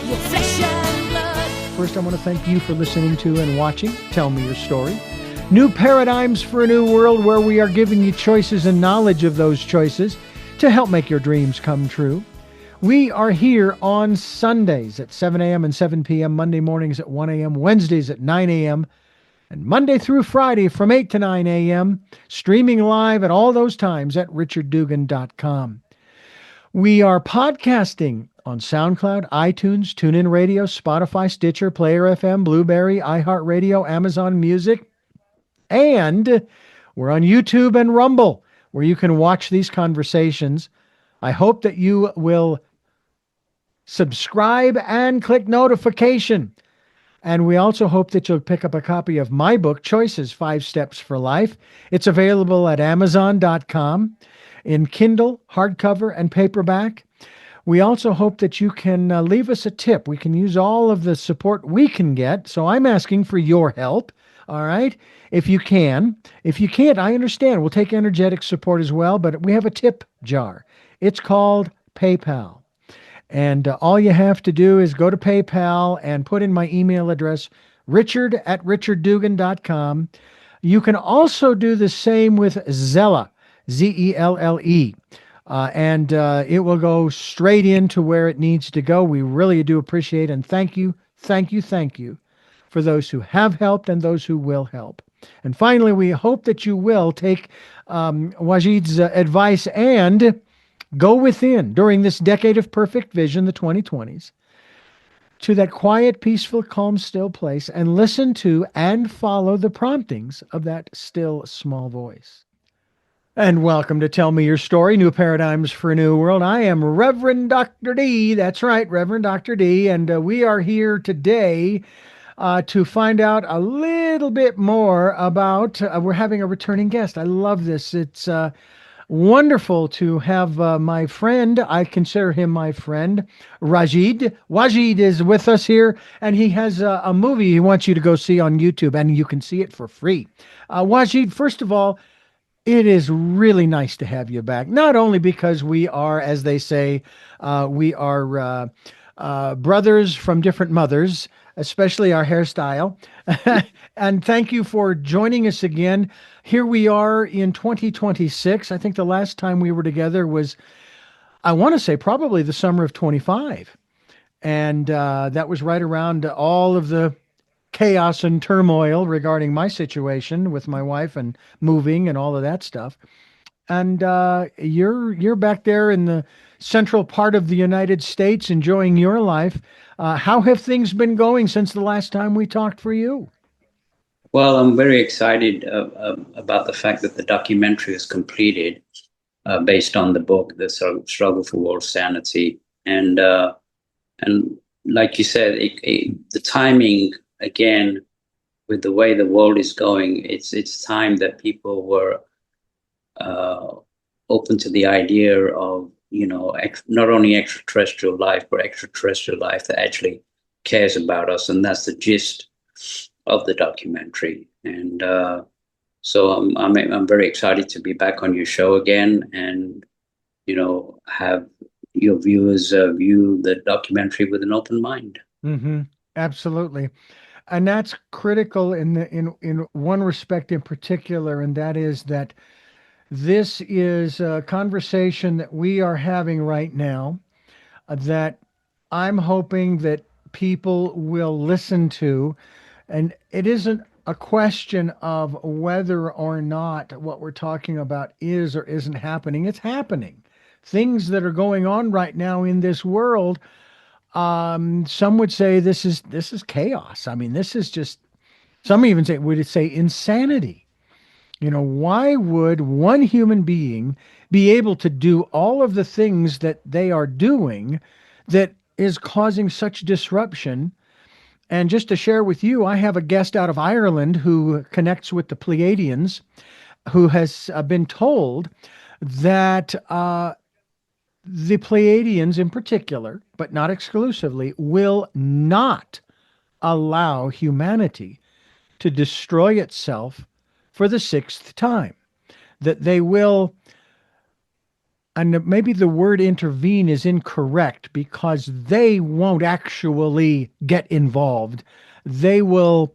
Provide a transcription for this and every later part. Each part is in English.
your flesh and blood. First, I want to thank you for listening to and watching Tell Me Your Story. New paradigms for a new world where we are giving you choices and knowledge of those choices to help make your dreams come true. We are here on Sundays at 7 a.m. and 7 p.m., Monday mornings at 1 a.m., Wednesdays at 9 a.m., and Monday through Friday from 8 to 9 a.m., streaming live at all those times at richarddugan.com. We are podcasting on SoundCloud, iTunes, TuneIn Radio, Spotify, Stitcher, Player FM, Blueberry, iHeartRadio, Amazon Music, and we're on YouTube and Rumble, where you can watch these conversations. I hope that you will subscribe and click notification. And we also hope that you'll pick up a copy of my book, Choices, 5 Steps for Life. It's available at Amazon.com in Kindle, hardcover, and paperback. We also hope that you can leave us a tip. We can use all of the support we can get. So I'm asking for your help. All right. If you can. If you can't, I understand. We'll take energetic support as well. But we have a tip jar. It's called PayPal. And all you have to do is go to PayPal and put in my email address, richard@richarddugan.com. You can also do the same with Zelle, Zelle. And it will go straight into where it needs to go. We really do appreciate and thank you for those who have helped and those who will help. And finally, we hope that you will take Wajid's advice and go within during this decade of perfect vision, the 2020s, to that quiet, peaceful, calm, still place and listen to and follow the promptings of that still, small voice. And welcome to Tell Me Your Story, New Paradigms for a New World. I am Reverend Dr. D. That's right, Reverend Dr. D. And we are here today to find out a little bit more about, we're having a returning guest. I love this. It's wonderful to have my friend, I consider him my friend, Wajid. Wajid is with us here, and he has a movie he wants you to go see on YouTube, and you can see it for free. Wajid, first of all, it is really nice to have you back, not only because we are, as they say, we are brothers from different mothers, especially our hairstyle. And thank you for joining us again. Here we are in 2026. I think the last time we were together was, I want to say, probably the summer of 25. And that was right around all of the chaos and turmoil regarding my situation with my wife and moving and all of that stuff. And you're back there in the central part of the United States enjoying your life. How have things been going since the last time we talked for you? Well, I'm very excited about the fact that the documentary is completed based on the book, The Struggle for World Sanity. And like you said, the timing, again, with the way the world is going, it's time that people were open to the idea of, not only extraterrestrial life, but extraterrestrial life that actually cares about us. And that's the gist of the documentary. And so I'm very excited to be back on your show again and, have your viewers view the documentary with an open mind. Mm-hmm. Absolutely. And that's critical in one respect in particular, and that is that this is a conversation that we are having right now that I'm hoping that people will listen to. And it isn't a question of whether or not what we're talking about is or isn't happening. It's happening. Things that are going on right now in this world, some would say this is chaos. I mean, this is just, some even would say insanity. Why would one human being be able to do all of the things that they are doing that is causing such disruption? And just to share with you, I have a guest out of Ireland who connects with the Pleiadians, who has been told that the Pleiadians in particular, but not exclusively, will not allow humanity to destroy itself for the 6th time. That they will and maybe the word intervene is incorrect because they won't actually get involved. They will,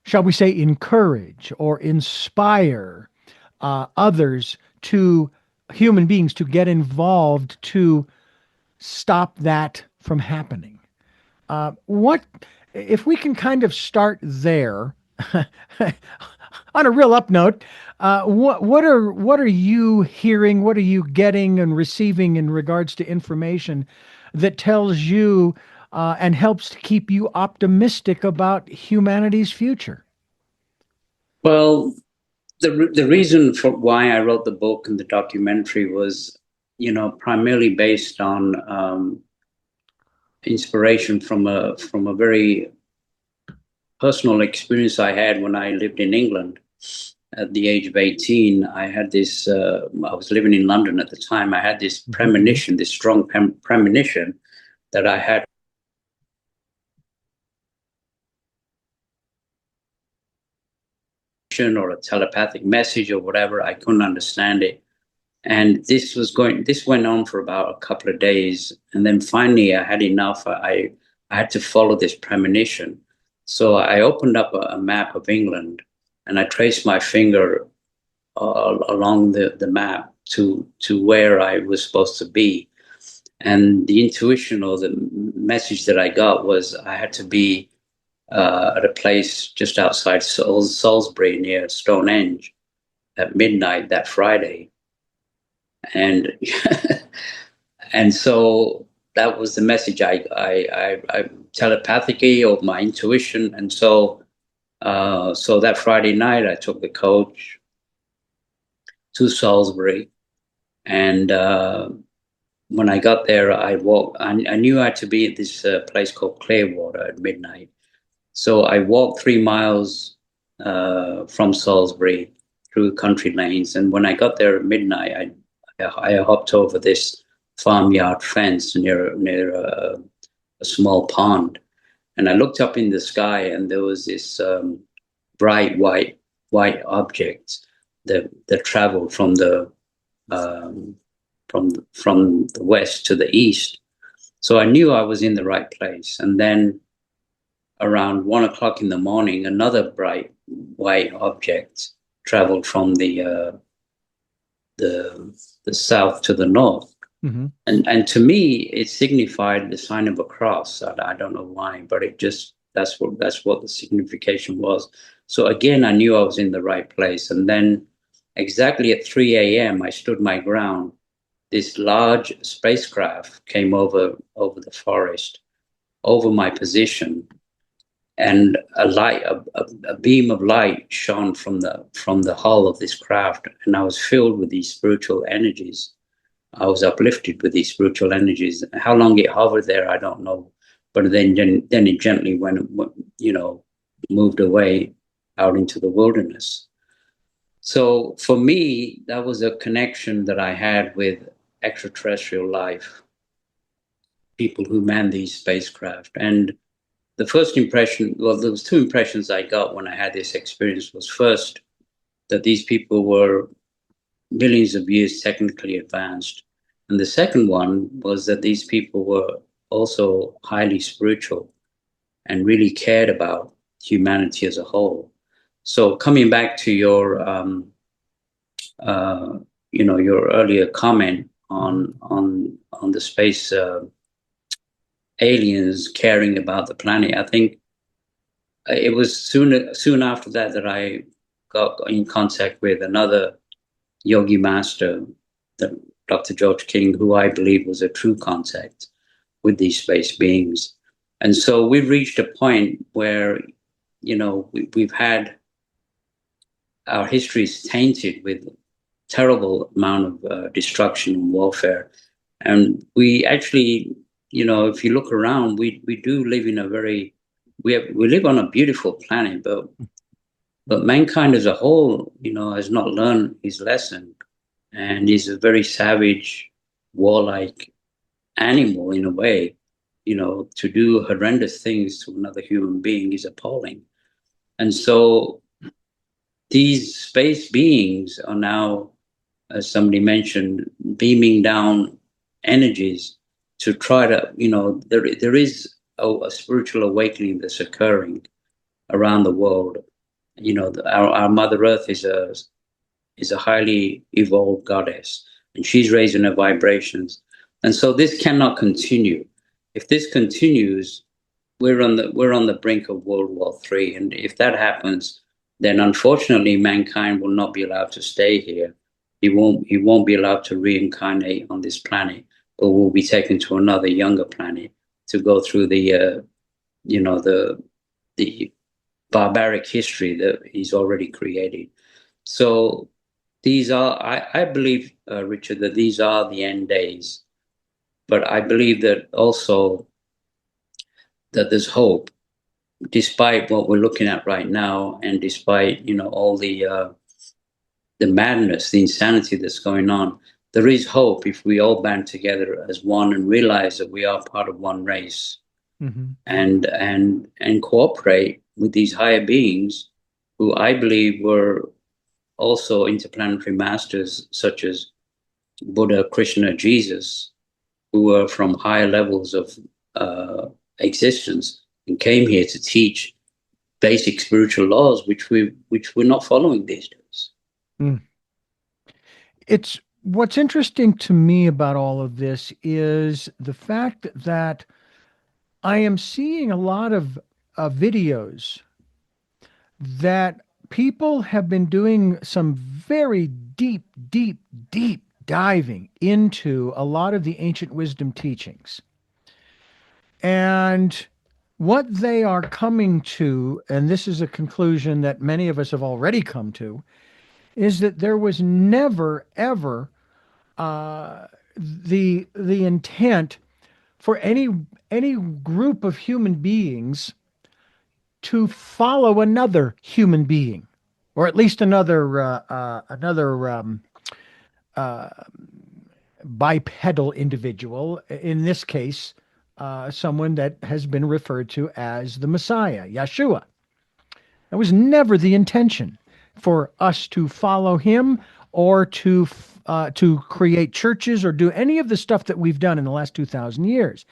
shall we say, encourage or inspire others to human beings to get involved to stop that from happening. What if we can kind of start there on a real up note? What are you hearing? What are you getting and receiving in regards to information that tells you and helps to keep you optimistic about humanity's future? Well, the reason for why I wrote the book and the documentary was, primarily based on inspiration from a very personal experience I had when I lived in England. At the age of 18, I had this, I was living in London at the time. I had this premonition, this strong premonition that I had or a telepathic message or whatever. I couldn't understand it. And this went on for about a couple of days. And then finally I had enough. I had to follow this premonition. So I opened up a map of England and I traced my finger along the map to where I was supposed to be. And the intuition or the message that I got was I had to be at a place just outside Salisbury near Stonehenge at midnight that Friday. And and so that was the message I telepathically or my intuition. And so that Friday night I took the coach to Salisbury, and when I got there, I walked. I knew I had to be at this place called Clearwater at midnight. So I walked 3 miles from Salisbury through country lanes, and when I got there at midnight, I hopped over this farmyard fence near a small pond, and I looked up in the sky, and there was this bright white object that traveled from the from the west to the east. So I knew I was in the right place. And then around 1 o'clock in the morning, another bright white object traveled from the south to the north. Mm-hmm. And to me, it signified the sign of a cross. I don't know why, but that's what the signification was. So again, I knew I was in the right place. And then exactly at 3 a.m., I stood my ground. This large spacecraft came over the forest, over my position, and a beam of light shone from the hull of this craft, and I was filled with these spiritual energies. I was uplifted with these spiritual energies. How long it hovered there, I don't know, but then it gently moved away out into the wilderness. So for me, that was a connection that I had with extraterrestrial life, people who man these spacecraft. And the first impression, well, there was two impressions I got when I had this experience. Was first that these people were millions of years technically advanced. And the second one was that these people were also highly spiritual and really cared about humanity as a whole. So coming back to your your earlier comment on the space aliens caring about the planet, I think it was soon after that I got in contact with another yogi master, Dr. George King, who I believe was a true contact with these space beings. And so we've reached a point where, we've had our histories tainted with terrible amount of destruction and warfare. And we actually, if you look around, we do live in we live on a beautiful planet, but mankind as a whole, has not learned his lesson, and is a very savage, warlike animal in a way. To do horrendous things to another human being is appalling. And so these space beings are now as somebody mentioned, beaming down energies to try to, there is a spiritual awakening that's occurring around the world. Our Mother Earth is a highly evolved goddess, and she's raising her vibrations. And so this cannot continue. If this continues, we're on the brink of World War III, and if that happens, then unfortunately mankind will not be allowed to stay here. He won't be allowed to reincarnate on this planet, but will be taken to another younger planet to go through the barbaric history that he's already created. So I believe, Richard, that these are the end days. But I believe that also that there's hope, despite what we're looking at right now, and despite all the madness, the insanity that's going on. There is hope if we all band together as one and realize that we are part of one race, Mm-hmm. and cooperate with these higher beings, who I believe were also interplanetary masters such as Buddha, Krishna, Jesus, who were from higher levels of existence and came here to teach basic spiritual laws, which we're not following these days. Mm. It's what's interesting to me about all of this is the fact that I am seeing a lot of videos that people have been doing some very deep, deep, deep diving into a lot of the ancient wisdom teachings. And what they are coming to, and this is a conclusion that many of us have already come to, is that there was never, ever the intent for any group of human beings to follow another human being, or at least another bipedal individual. In this case, someone that has been referred to as the Messiah, Yeshua. That was never the intention for us to follow him or to create churches or do any of the stuff that we've done in the last 2,000 years.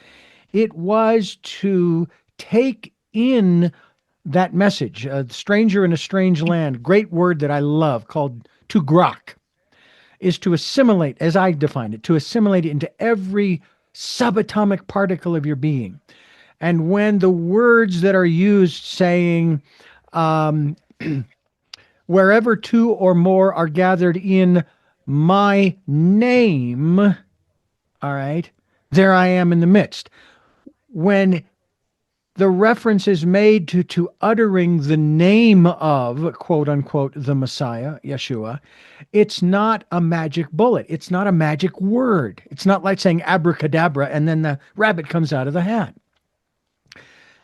It was to take in that message, a stranger in a strange land, great word that I love called to grok, is to assimilate, as I define it, to assimilate it into every subatomic particle of your being. And when the words that are used saying, wherever two or more are gathered in my name, all right, there I am in the midst. When the reference is made to uttering the name of, quote unquote, the Messiah, Yeshua, it's not a magic bullet. It's not a magic word. It's not like saying abracadabra and then the rabbit comes out of the hat.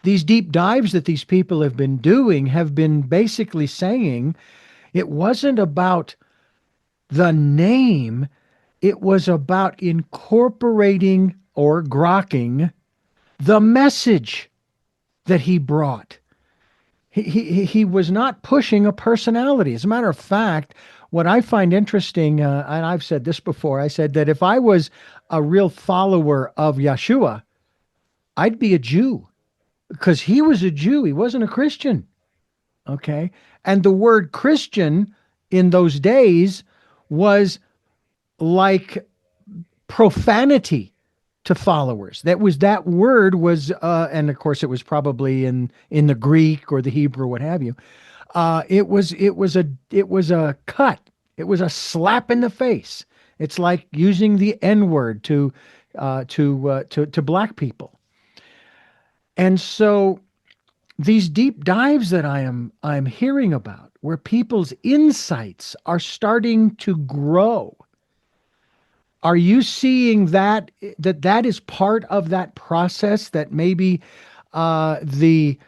These deep dives that these people have been doing have been basically saying it wasn't about the name, it was about incorporating or grokking the message that he brought. He was not pushing a personality. As a matter of fact, what I find interesting, and I've said this before, I said that if I was a real follower of Yeshua, I'd be a Jew because he was a Jew. He wasn't a Christian. Okay. And the word Christian in those days was like profanity to followers. That word was, and of course it was probably in the Greek or the Hebrew, what have you. It was a cut. It was a slap in the face. It's like using the N word to black people. And so these deep dives that I'm hearing about, where people's insights are starting to grow. Are you seeing that is part of that process, that maybe the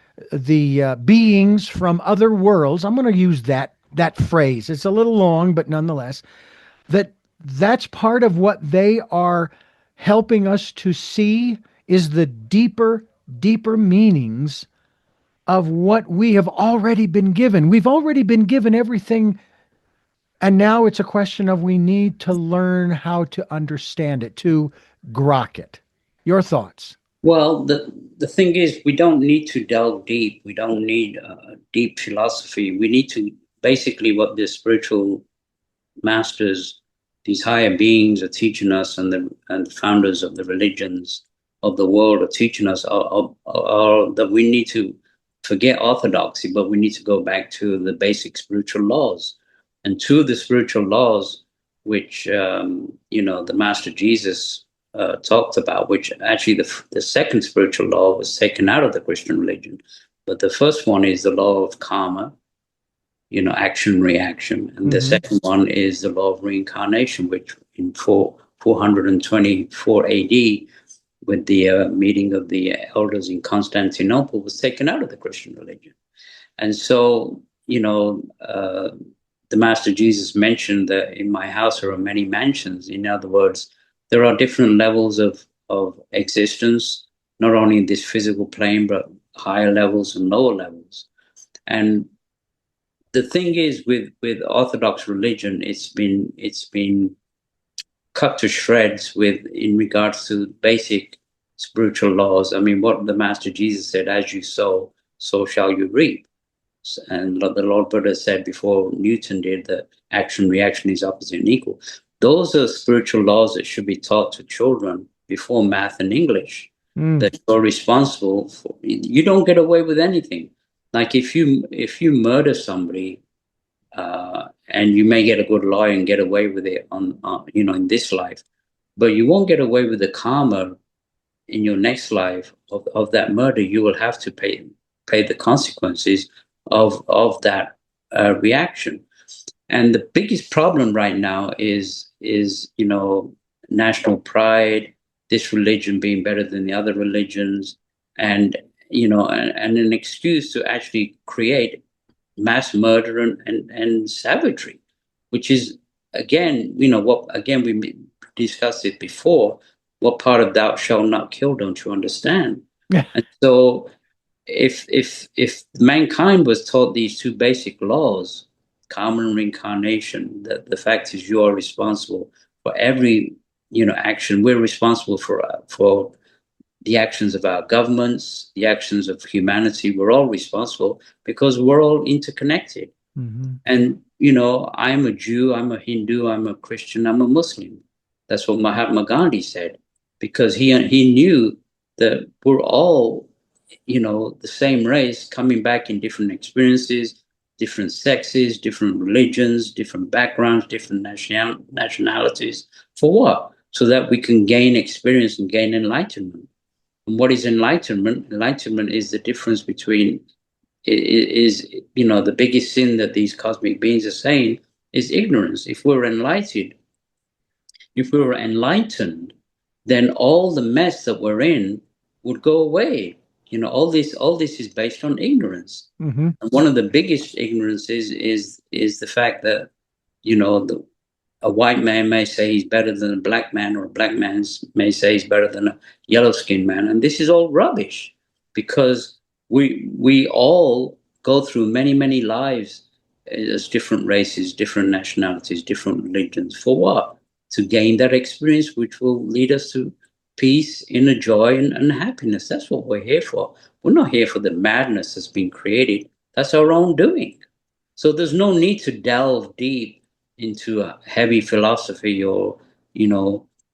beings from other worlds, I'm going to use that phrase. It's a little long, but nonetheless, that's part of what they are helping us to see is the deeper meanings of what we have already been given. We've already been given everything And now it's a question of we need to learn how to understand it, to grok it. Your thoughts? Well, the thing is, we don't need to delve deep. We don't need deep philosophy. We need to basically what the spiritual masters, these higher beings, are teaching us, and the founders of the religions of the world are teaching us, are that we need to forget orthodoxy, but we need to go back to the basic spiritual laws, and two of the spiritual laws, which the Master Jesus talked about, which actually the second spiritual law was taken out of the Christian religion, but the first one is the law of karma, action reaction. And the second one is the law of reincarnation, which in 424 AD, with the meeting of the elders in Constantinople, was taken out of the Christian religion. And so, the Master Jesus mentioned that in my house there are many mansions. In other words, there are different levels of existence, not only in this physical plane, but higher levels and lower levels. And the thing is, with Orthodox religion, it's been cut to shreds in regards to basic spiritual laws. I mean, what the Master Jesus said: "As you sow, so shall you reap." And the Lord Buddha said before Newton did that action reaction is opposite and equal. Those are spiritual laws that should be taught to children before math and English. That you're responsible for. You don't get away with anything. Like if you murder somebody, and you may get a good lawyer and get away with it in this life, but you won't get away with the karma in your next life of that murder. You will have to pay the consequences of that reaction. And the biggest problem right now is national pride, this religion being better than the other religions, and and an excuse to actually create mass murder and savagery, which is again, we discussed it before. What part of thou shalt not kill don't you understand? Yeah. And so if mankind was taught these two basic laws, karma and reincarnation, that the fact is you are responsible for every action. We're responsible for the actions of our governments, the actions of humanity. We're all responsible because we're all interconnected. And I'm a Jew, I'm a Hindu, I'm a Christian, I'm a Muslim. That's what Mahatma Gandhi said, because he knew that we're all the same race, coming back in different experiences, different sexes, different religions, different backgrounds, different nationalities. For what? So that we can gain experience and gain enlightenment. And what is enlightenment? Enlightenment is the difference between the biggest sin that these cosmic beings are saying is ignorance. If we were enlightened, then all the mess that we're in would go away. All this is based on ignorance. And one of the biggest ignorances is the fact that a white man may say he's better than a black man, or a black man may say he's better than a yellow-skinned man. And this is all rubbish, because we all go through many, many lives as different races, different nationalities, different religions. For what? To gain that experience, which will lead us to peace, inner joy, and happiness. That's what we're here for. We're not here for the madness that's been created. That's our own doing. So there's no need to delve deep into a heavy philosophy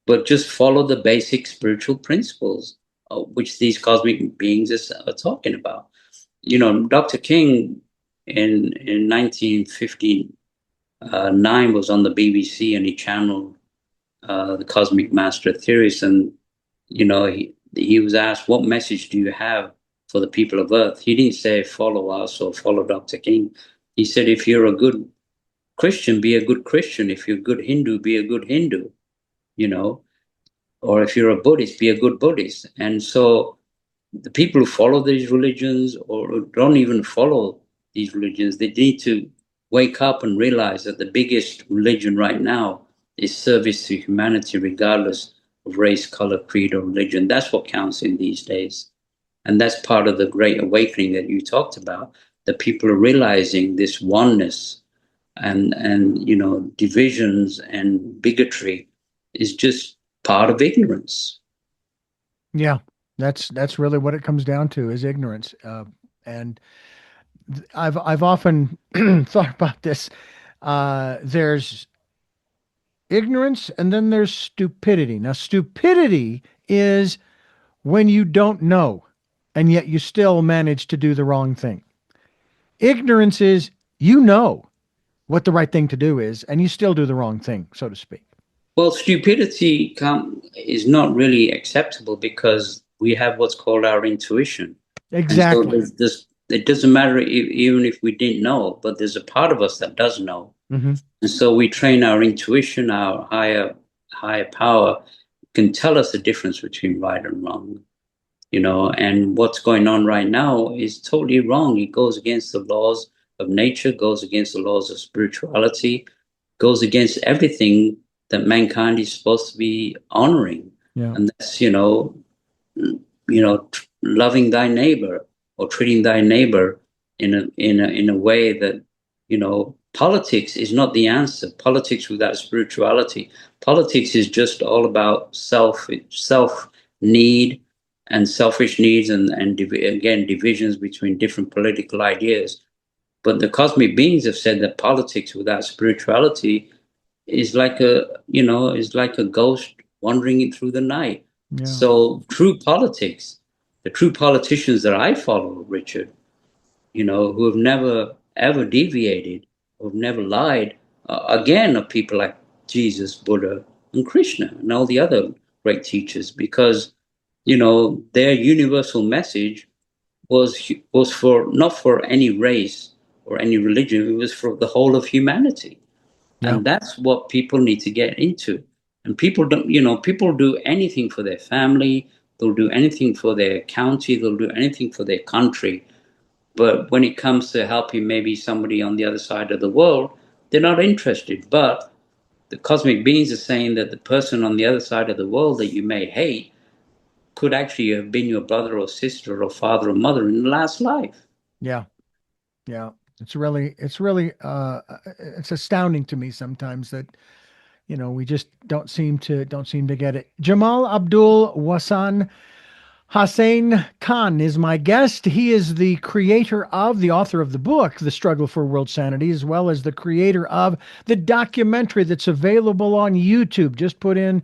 but just follow the basic spiritual principles, which these cosmic beings are talking about. Dr. King in 1959 was on the BBC, and he channeled the cosmic master theories, and he was asked, what message do you have for the people of Earth? He didn't say follow us or follow Dr. King. He said, if you're a good Christian, be a good Christian. If you're a good Hindu, be a good Hindu, or if you're a Buddhist, be a good Buddhist. And so the people who follow these religions, or don't even follow these religions, they need to wake up and realize that the biggest religion right now is service to humanity, regardless of race, color, creed, or religion. That's what counts in these days. And that's part of the great awakening that you talked about, that people are realizing this oneness and divisions and bigotry is just part of ignorance. Yeah, that's really what it comes down to is ignorance. And I've often thought about this. There's ignorance and then there's stupidity. Now, stupidity is when you don't know and yet you still manage to do the wrong thing. Ignorance is you know what the right thing to do is and you still do the wrong thing, so to speak. Well, stupidity is not really acceptable because we have what's called our intuition. And so Exactly. there's this, it doesn't matter even if we didn't know, but there's a part of us that does know. Hmm. And so we train our intuition, our higher power can tell us the difference between right and wrong. And what's going on right now is totally wrong. It goes against the laws of nature, goes against the laws of spirituality, goes against everything that mankind is supposed to be honoring. Yeah. And that's, loving thy neighbor or treating thy neighbor in a way that, politics is not the answer. Politics without spirituality. Politics is just all about self need and selfish needs and again divisions between different political ideas. But the cosmic beings have said that politics without spirituality is like a ghost wandering in through the night. Yeah. So true politics, the true politicians that I follow, Richard, who have never ever deviated, who have never lied, again, are people like Jesus, Buddha, and Krishna, and all the other great teachers, because their universal message was for not for any race or any religion. It was for the whole of humanity, Yeah. and that's what people need to get into. And people do anything for their family. They'll do anything for their county. They'll do anything for their country. But when it comes to helping maybe somebody on the other side of the world, they're not interested. But the cosmic beings are saying that the person on the other side of the world that you may hate could actually have been your brother or sister or father or mother in the last life. Yeah. Yeah. It's really it's astounding to me sometimes that we just don't seem to get it. Jamal Abdul Wasan Hussein Khan is my guest. He is the author of the book, The Struggle for World Sanity, as well as the creator of the documentary that's available on YouTube. Just put in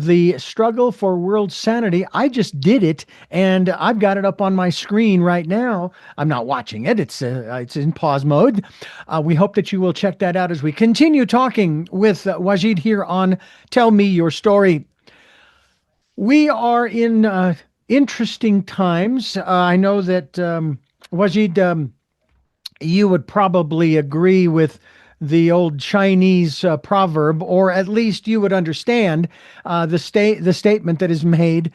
The Struggle for World Sanity. I just did it, and I've got it up on my screen right now. I'm not watching it. It's in pause mode. We hope that you will check that out as we continue talking with Wajid here on Tell Me Your Story. We are in interesting times. I know that, Wajid, you would probably agree with the old Chinese proverb, or at least you would understand the statement that is made.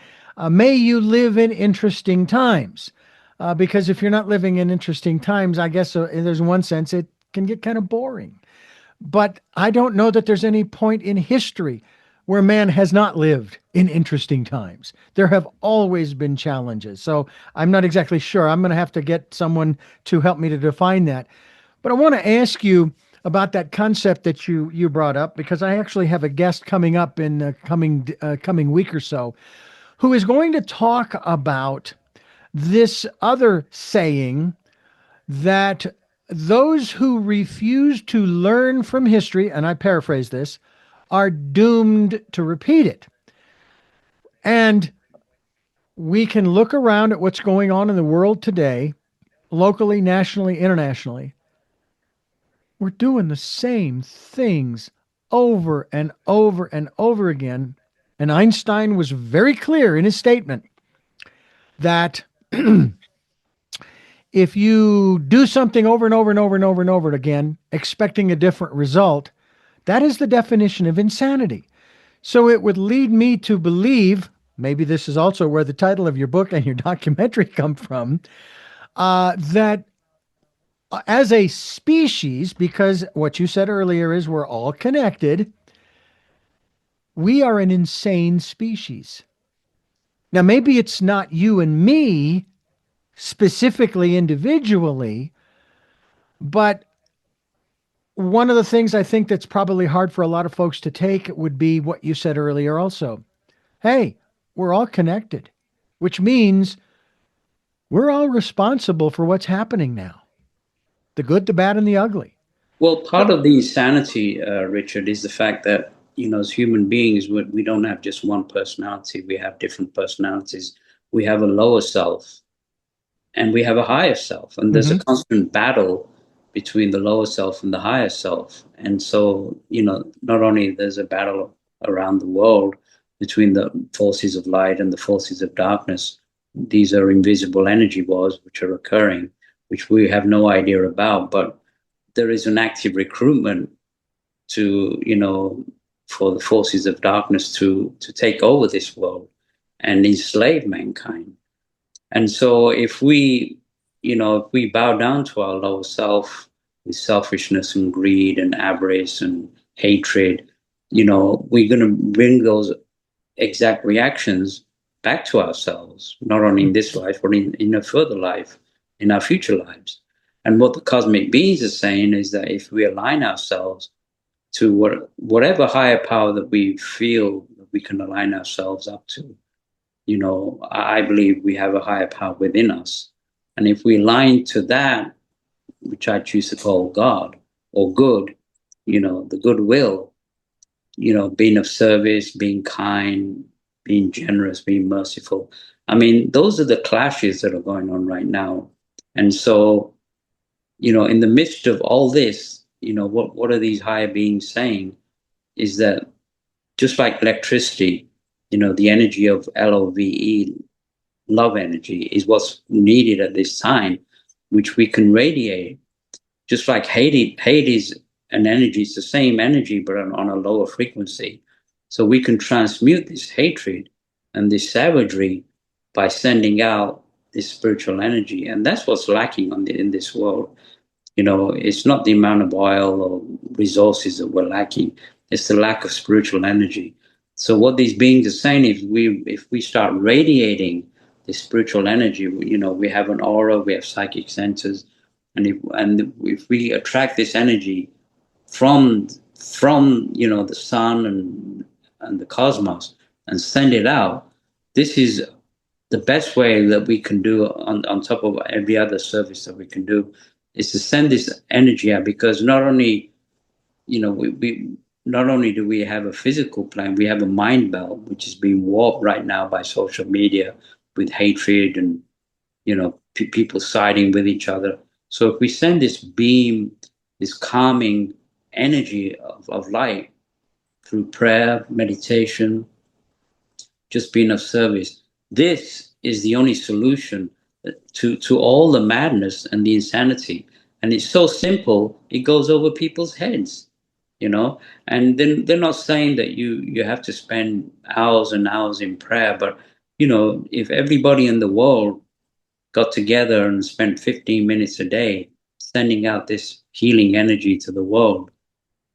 May you live in interesting times. Because if you're not living in interesting times, I guess there's one sense it can get kind of boring. But I don't know that there's any point in history where man has not lived in interesting times. There have always been challenges. So I'm not exactly sure. I'm going to have to get someone to help me to define that. But I want to ask you about that concept that you brought up, because I actually have a guest coming up in the coming week or so who is going to talk about this other saying that those who refuse to learn from history, and I paraphrase this, are doomed to repeat it. And we can look around at what's going on in the world today, locally, nationally, internationally. We're doing the same things over and over and over again. And Einstein was very clear in his statement that if you do something over and over and over and over and over again, expecting a different result, that is the definition of insanity. So it would lead me to believe, maybe this is also where the title of your book and your documentary come from, that as a species, because what you said earlier is we're all connected, we are an insane species. Now, maybe it's not you and me specifically individually, but one of the things I think that's probably hard for a lot of folks to take would be what you said earlier also. Hey, we're all connected, which means we're all responsible for what's happening now, the good, the bad, and the ugly. Well, part of the insanity, Richard, is the fact that, as human beings, we don't have just one personality. We have different personalities. We have a lower self and we have a higher self. And there's a Hmm. constant battle between the lower self and the higher self. And so, not only there's a battle around the world between the forces of light and the forces of darkness, these are invisible energy wars which are occurring, which we have no idea about. But there is an active recruitment to, for the forces of darkness to take over this world and enslave mankind. And so if we bow down to our lower self with selfishness and greed and avarice and hatred, we're going to bring those exact reactions back to ourselves, not only in this life, but in a further life, in our future lives. And what the cosmic beings are saying is that if we align ourselves to whatever higher power that we feel that we can align ourselves up to, I believe we have a higher power within us. And if we align to that, which I choose to call God or good, the goodwill, being of service, being kind, being generous, being merciful. I mean, those are the clashes that are going on right now. And so, in the midst of all this, what are these higher beings saying is that just like electricity, the energy of LOVE, love energy, is what's needed at this time, which we can radiate. Just like Hades and energy is the same energy, but on a lower frequency. So we can transmute this hatred and this savagery by sending out this spiritual energy. And that's what's lacking in this world. It's not the amount of oil or resources that we're lacking. It's the lack of spiritual energy. So what these beings are saying, if we start radiating this spiritual energy, we have an aura, we have psychic centers, and if we attract this energy from the sun and the cosmos and send it out, this is the best way that we can do on top of every other service that we can do is to send this energy out, because not only we not only do we have a physical plane, we have a mind belt which is being warped right now by social media with hatred and people siding with each other. So if we send this beam, this calming energy of light through prayer, meditation, just being of service, this is the only solution to all the madness and the insanity. And it's so simple, it goes over people's heads, and then they're not saying that you have to spend hours and hours in prayer, but if everybody in the world got together and spent 15 minutes a day sending out this healing energy to the world,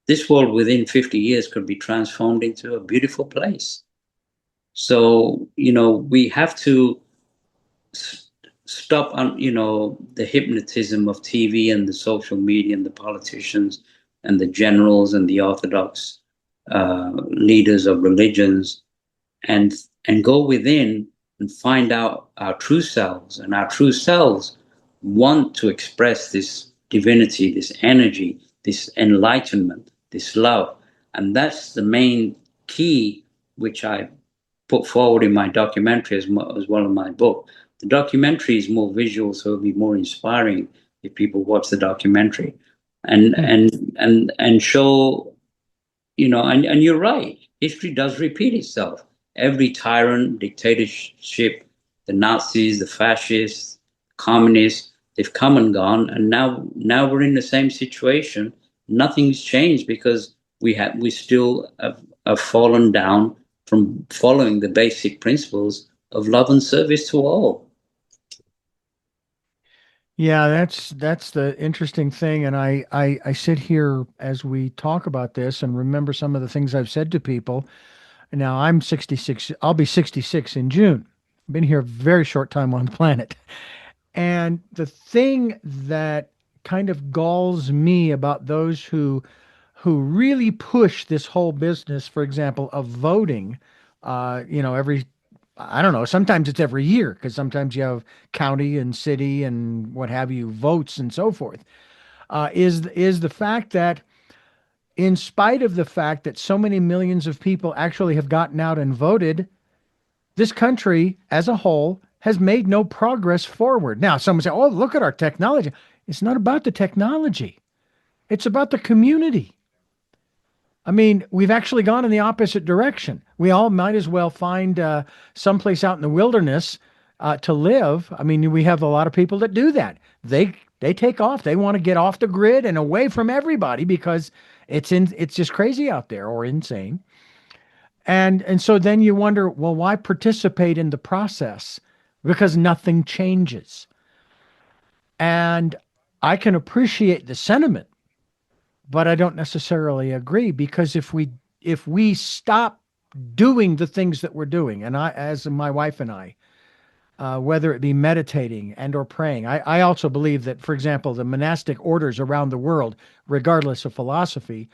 this world within 50 years could be transformed into a beautiful place. So, we have to stop on, the hypnotism of TV and the social media and the politicians and the generals and the orthodox leaders of religions, and go within and find out our true selves. And our true selves want to express this divinity, this energy, this enlightenment, this love. And that's the main key, which I put forward in my documentary as well in my book. The documentary is more visual, so it'll be more inspiring if people watch the documentary and Hmm. show, and you're right. History does repeat itself. Every tyrant, dictatorship, the Nazis, the fascists, communists, they've come and gone, and now we're in the same situation. Nothing's changed because we still have fallen down from following the basic principles of love and service to all. Yeah, that's the interesting thing, and I sit here as we talk about this and remember some of the things I've said to people. Now I'm 66. I'll be 66 in June. Been here a very short time on the planet, and the thing that kind of galls me about those who really push this whole business, for example, of voting, every, I don't know, sometimes it's every year because sometimes you have county and city and what have you votes and so forth, is the fact that in spite of the fact that so many millions of people actually have gotten out and voted, this country as a whole has made no progress forward. Now, someone say, oh, look at our technology. It's not about the technology. It's about the community. I mean, we've actually gone in the opposite direction. We all might as well find someplace out in the wilderness to live. I mean, we have a lot of people that do that. They take off. They want to get off the grid and away from everybody because it's just crazy out there or insane. And so then you wonder, well, why participate in the process? Because nothing changes. And I can appreciate the sentiment, but I don't necessarily agree, because if we stop doing the things that we're doing, and I, as my wife and I, whether it be meditating and or praying, I also believe that, for example, the monastic orders around the world, regardless of philosophy,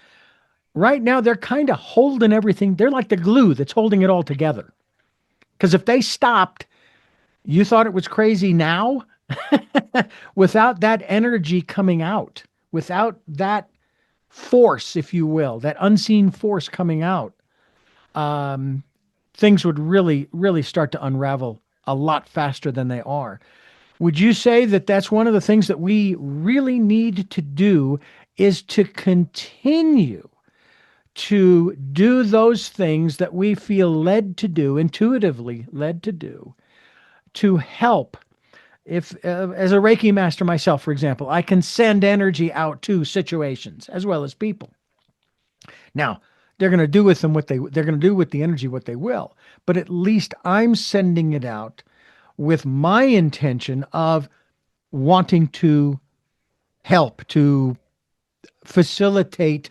right now they're kind of holding everything. They're like the glue that's holding it all together. Because if they stopped, you thought it was crazy now, without that energy coming out, without that force, if you will, that unseen force coming out, things would really, really start to unravel a lot faster than they are. Would you say that that's one of the things that we really need to do, is to continue to do those things that we feel led to do, intuitively led to help? If, as a Reiki master myself, for example, I can send energy out to situations as well as people. Now, they're going to do with them they're going to do with the energy what they will, but at least I'm sending it out with my intention of wanting to help, to facilitate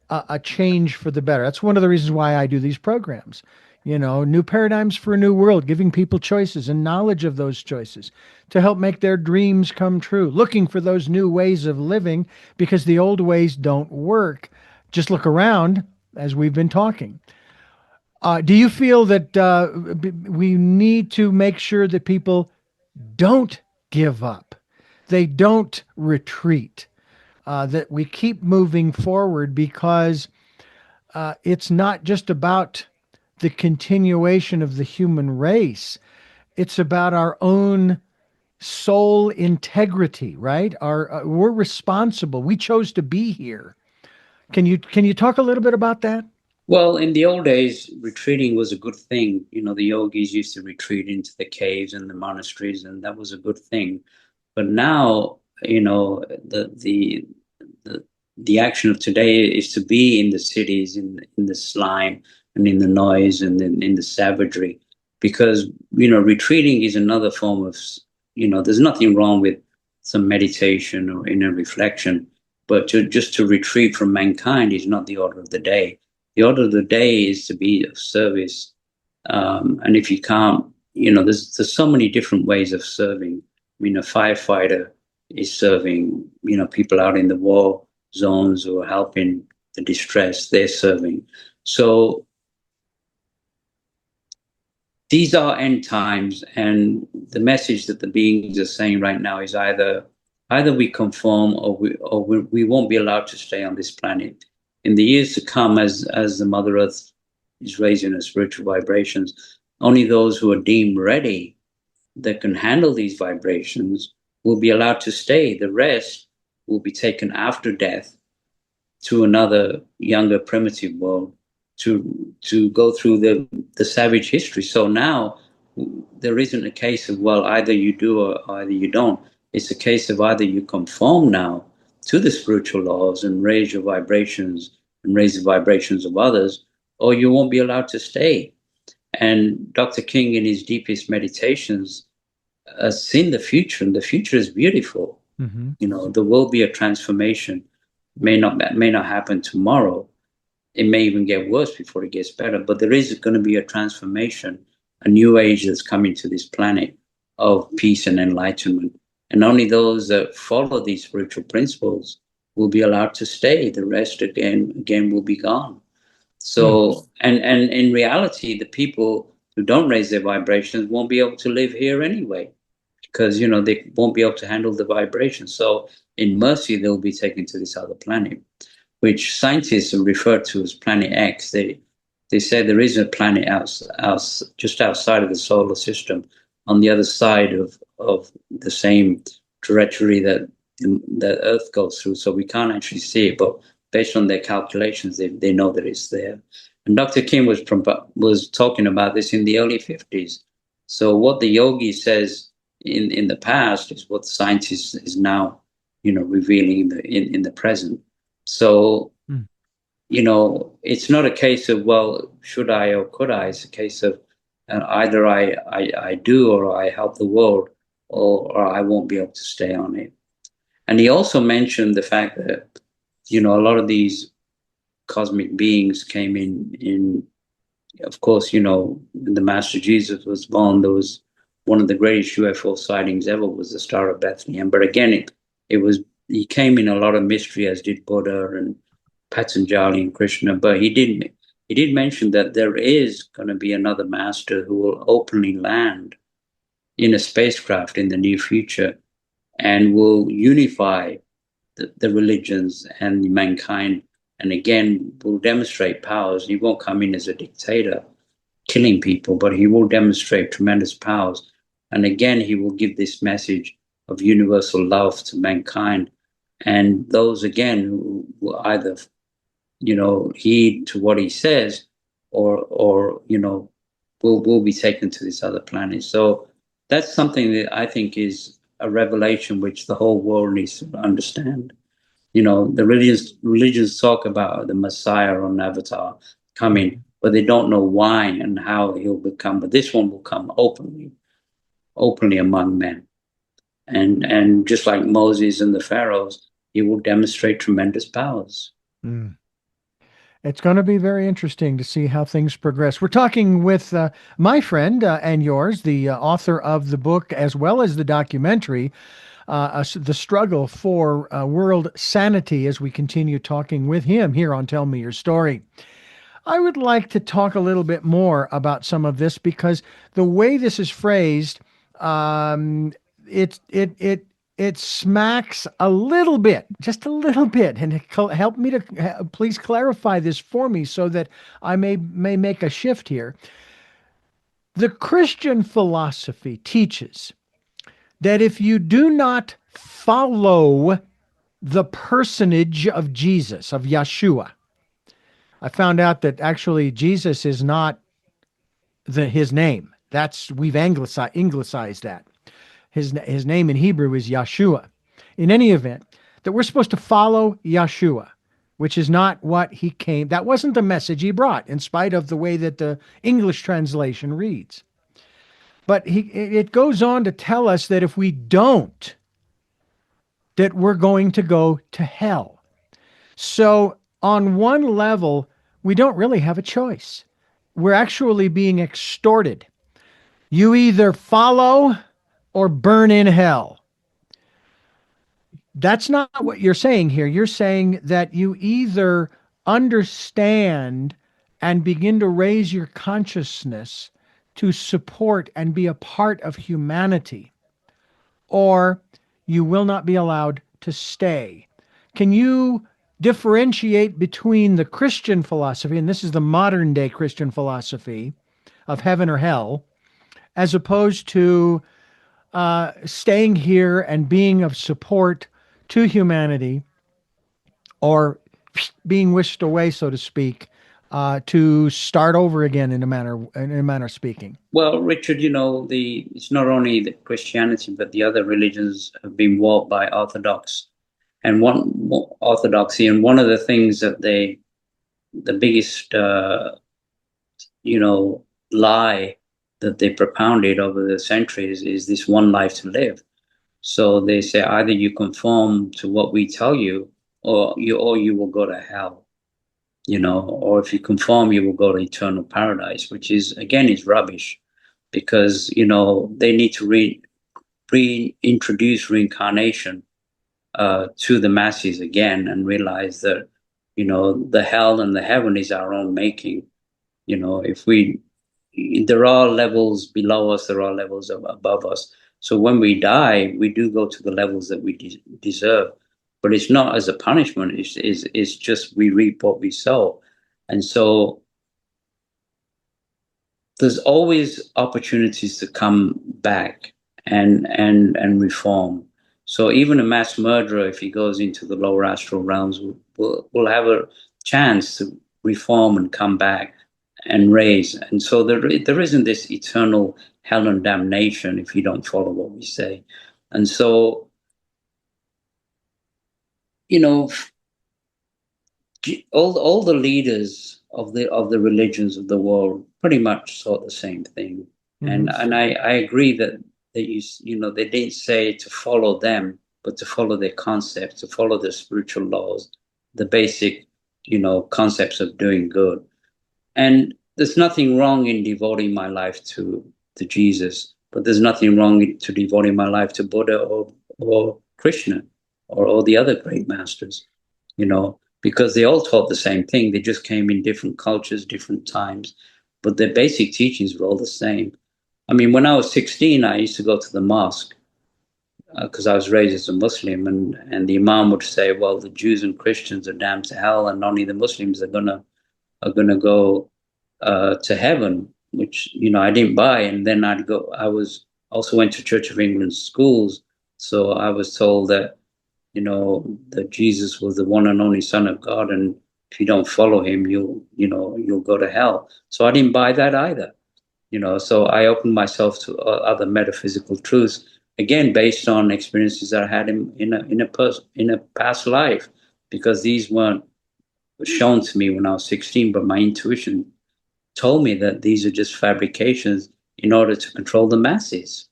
a change for the better. That's one of the reasons why I do these programs. New paradigms for a new world, giving people choices and knowledge of those choices to help make their dreams come true, looking for those new ways of living because the old ways don't work. Just look around as we've been talking. Do you feel that we need to make sure that people don't give up, they don't retreat, that we keep moving forward, because it's not just about the continuation of the human race. It's about our own soul integrity, right? We're responsible. We chose to be here. Can you talk a little bit about that? Well, in the old days, retreating was a good thing. The yogis used to retreat into the caves and the monasteries, and that was a good thing. But now, the action of today is to be in the cities, in the slime and in the noise and in the savagery, because retreating is another form of, there's nothing wrong with some meditation or inner reflection, but just to retreat from mankind is not the order of the day. The order of the day is to be of service, and if you can't, there's so many different ways of serving. I mean, a firefighter is serving, people out in the war zones who are helping the distressed. They're serving. So these are end times, and the message that the beings are saying right now is either we conform or we won't be allowed to stay on this planet. In the years to come, as the Mother Earth is raising her spiritual vibrations, only those who are deemed ready, that can handle these vibrations, will be allowed to stay. The rest will be taken after death to another younger primitive world to go through the savage history. So now there isn't a case of, well, either you do or either you don't. It's a case of either you conform now to the spiritual laws and raise your vibrations and raise the vibrations of others, or you won't be allowed to stay. And Dr. King, in his deepest meditations, has seen the future, and the future is beautiful. Mm-hmm. There will be a transformation. May not happen tomorrow. It may even get worse before it gets better, but there is going to be a transformation, a new age that's coming to this planet of peace and enlightenment. And only those that follow these spiritual principles will be allowed to stay. The rest again will be gone. So, and in reality, the people who don't raise their vibrations won't be able to live here anyway, because they won't be able to handle the vibrations. So, in mercy, they'll be taken to this other planet, which scientists refer to as Planet X. They say there is a planet just outside of the solar system, on the other side of the same trajectory that Earth goes through. So we can't actually see it, but based on their calculations, they know that it's there. And Dr. Kim was talking about this in the early 50s. So what the yogi says in the past is what science is now, revealing in the present. So, it's not a case of, well, should I or could I? It's a case of either I do, or I help the world, or I won't be able to stay on it. And he also mentioned the fact that, a lot of these cosmic beings came in, of course, the Master Jesus was born. There was one of the greatest UFO sightings ever was the Star of Bethlehem. But again, he came in a lot of mystery, as did Buddha and Patanjali and Krishna. But he did mention that there is going to be another master who will openly land in a spacecraft in the near future and will unify the religions and mankind, and again will demonstrate powers. He won't come in as a dictator killing people, but he will demonstrate tremendous powers. And again, he will give this message of universal love to mankind. And those, again, who will either, heed to what he says, or will be taken to this other planet. So that's something that I think is a revelation which the whole world needs to understand. The religions talk about the Messiah or an avatar coming, but they don't know why and how he'll become. But this one will come openly among men. And just like Moses and the pharaohs, he will demonstrate tremendous powers. It's going to be very interesting to see how things progress. We're talking with my friend and yours, the author of the book as well as the documentary, The Struggle for World Sanity, as we continue talking with him here on Tell Me Your Story. I would like to talk a little bit more about some of this, because the way this is phrased, it smacks a little bit, just a little bit, and help me to please clarify this for me so that I may make a shift here. The Christian philosophy teaches that if you do not follow the personage of Jesus, of Yeshua, I found out that actually Jesus is not his name. We've anglicized that. His name in Hebrew is Yeshua. In any event, that we're supposed to follow Yeshua, which is not what he came. That wasn't the message he brought, in spite of the way that the English translation reads. But it goes on to tell us that if we don't, that we're going to go to hell. So on one level, we don't really have a choice. We're actually being extorted. You either follow or burn in hell. That's not what you're saying here. You're saying that you either understand and begin to raise your consciousness to support and be a part of humanity, or you will not be allowed to stay. Can you differentiate between the Christian philosophy, and this is the modern day Christian philosophy of heaven or hell, as opposed to staying here and being of support to humanity, or being wished away, so to speak, to start over again in a manner of speaking? Well, Richard, it's not only the Christianity, but the other religions have been warped by orthodoxy. And one of the things that the biggest, lie that they propounded over the centuries is this one life to live. So they say either you conform to what we tell you, or you will go to hell. Or if you conform, you will go to eternal paradise, which is rubbish, because they need to reintroduce reincarnation to the masses again, and realize that, the hell and the heaven is our own making. If there are levels below us, there are levels above us. So when we die, we do go to the levels that we deserve, but it's not as a punishment. It's just we reap what we sow. And so there's always opportunities to come back and reform. So even a mass murderer, if he goes into the lower astral realms, will have a chance to reform and come back and raise. And so there isn't this eternal hell and damnation if you don't follow what we say. And so, you know, all the leaders of the religions of the world pretty much saw the same thing. And I agree that they didn't say to follow them, but to follow their concepts, to follow the spiritual laws, the basic concepts of doing good. And there's nothing wrong in devoting my life to Jesus, but there's nothing wrong to devoting my life to Buddha or Krishna or all the other great masters, because they all taught the same thing. They just came in different cultures, different times, but their basic teachings were all the same. I mean, when I was 16, I used to go to the mosque because I was raised as a Muslim, and the Imam would say, "Well, the Jews and Christians are damned to hell, and only the Muslims are gonna go to heaven," which I didn't buy. And then I'd go. I was also went to Church of England schools, so I was told that that Jesus was the one and only Son of God, and if you don't follow him, you'll go to hell. So I didn't buy that either. So I opened myself to other metaphysical truths, again based on experiences that I had in a past life, because these weren't shown to me when I was 16, but my intuition told me that these are just fabrications in order to control the masses.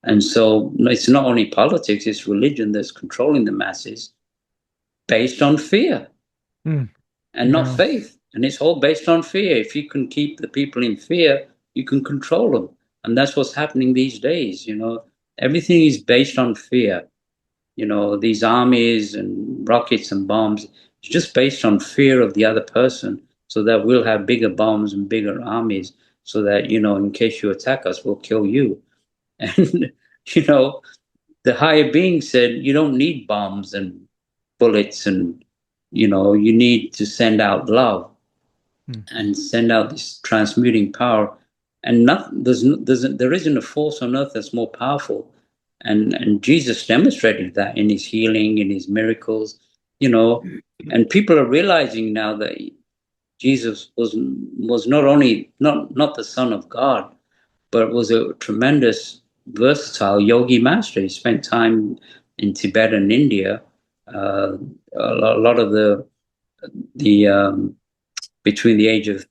And so it's not only politics, it's religion that's controlling the masses based on fear and not faith. And it's all based on fear. If you can keep the people in fear, you can control them. And that's what's happening these days. Everything is based on fear. These armies and rockets and bombs, it's just based on fear of the other person, so that we'll have bigger bombs and bigger armies, so that, in case you attack us, we'll kill you. And, the higher being said, you don't need bombs and bullets, and, you need to send out love and send out this transmuting power. And nothing, there isn't a force on earth that's more powerful. And Jesus demonstrated that in his healing, in his miracles, and people are realizing now that Jesus was not only not the Son of God, but was a tremendous versatile yogi master. He spent time in Tibet and India. A lot of the between the age of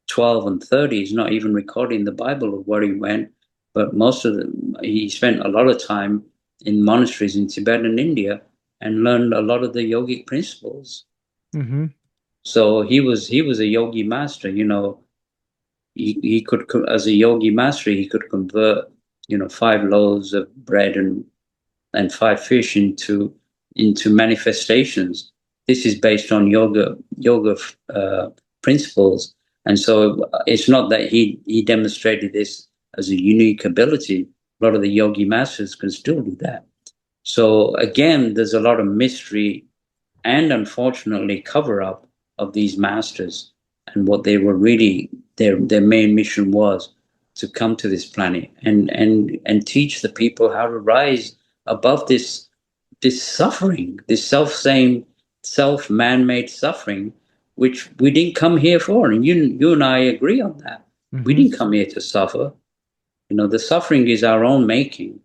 12 and 30, he's not even recording the Bible of where he went, but he spent a lot of time in monasteries in Tibet and India and learned a lot of the yogic principles. So he was a yogi master. He could, as a yogi master, he could convert 5 loaves of bread and 5 fish into manifestations. This is based on yoga principles. And so it's not that he demonstrated this as a unique ability. A lot of the yogi masters can still do that. So again, there's a lot of mystery and, unfortunately, cover up of these masters, and what they were really, their main mission was to come to this planet and teach the people how to rise above this suffering, this self-man-made suffering, which we didn't come here for. And you and I agree on that. We didn't come here to suffer. The suffering is our own making.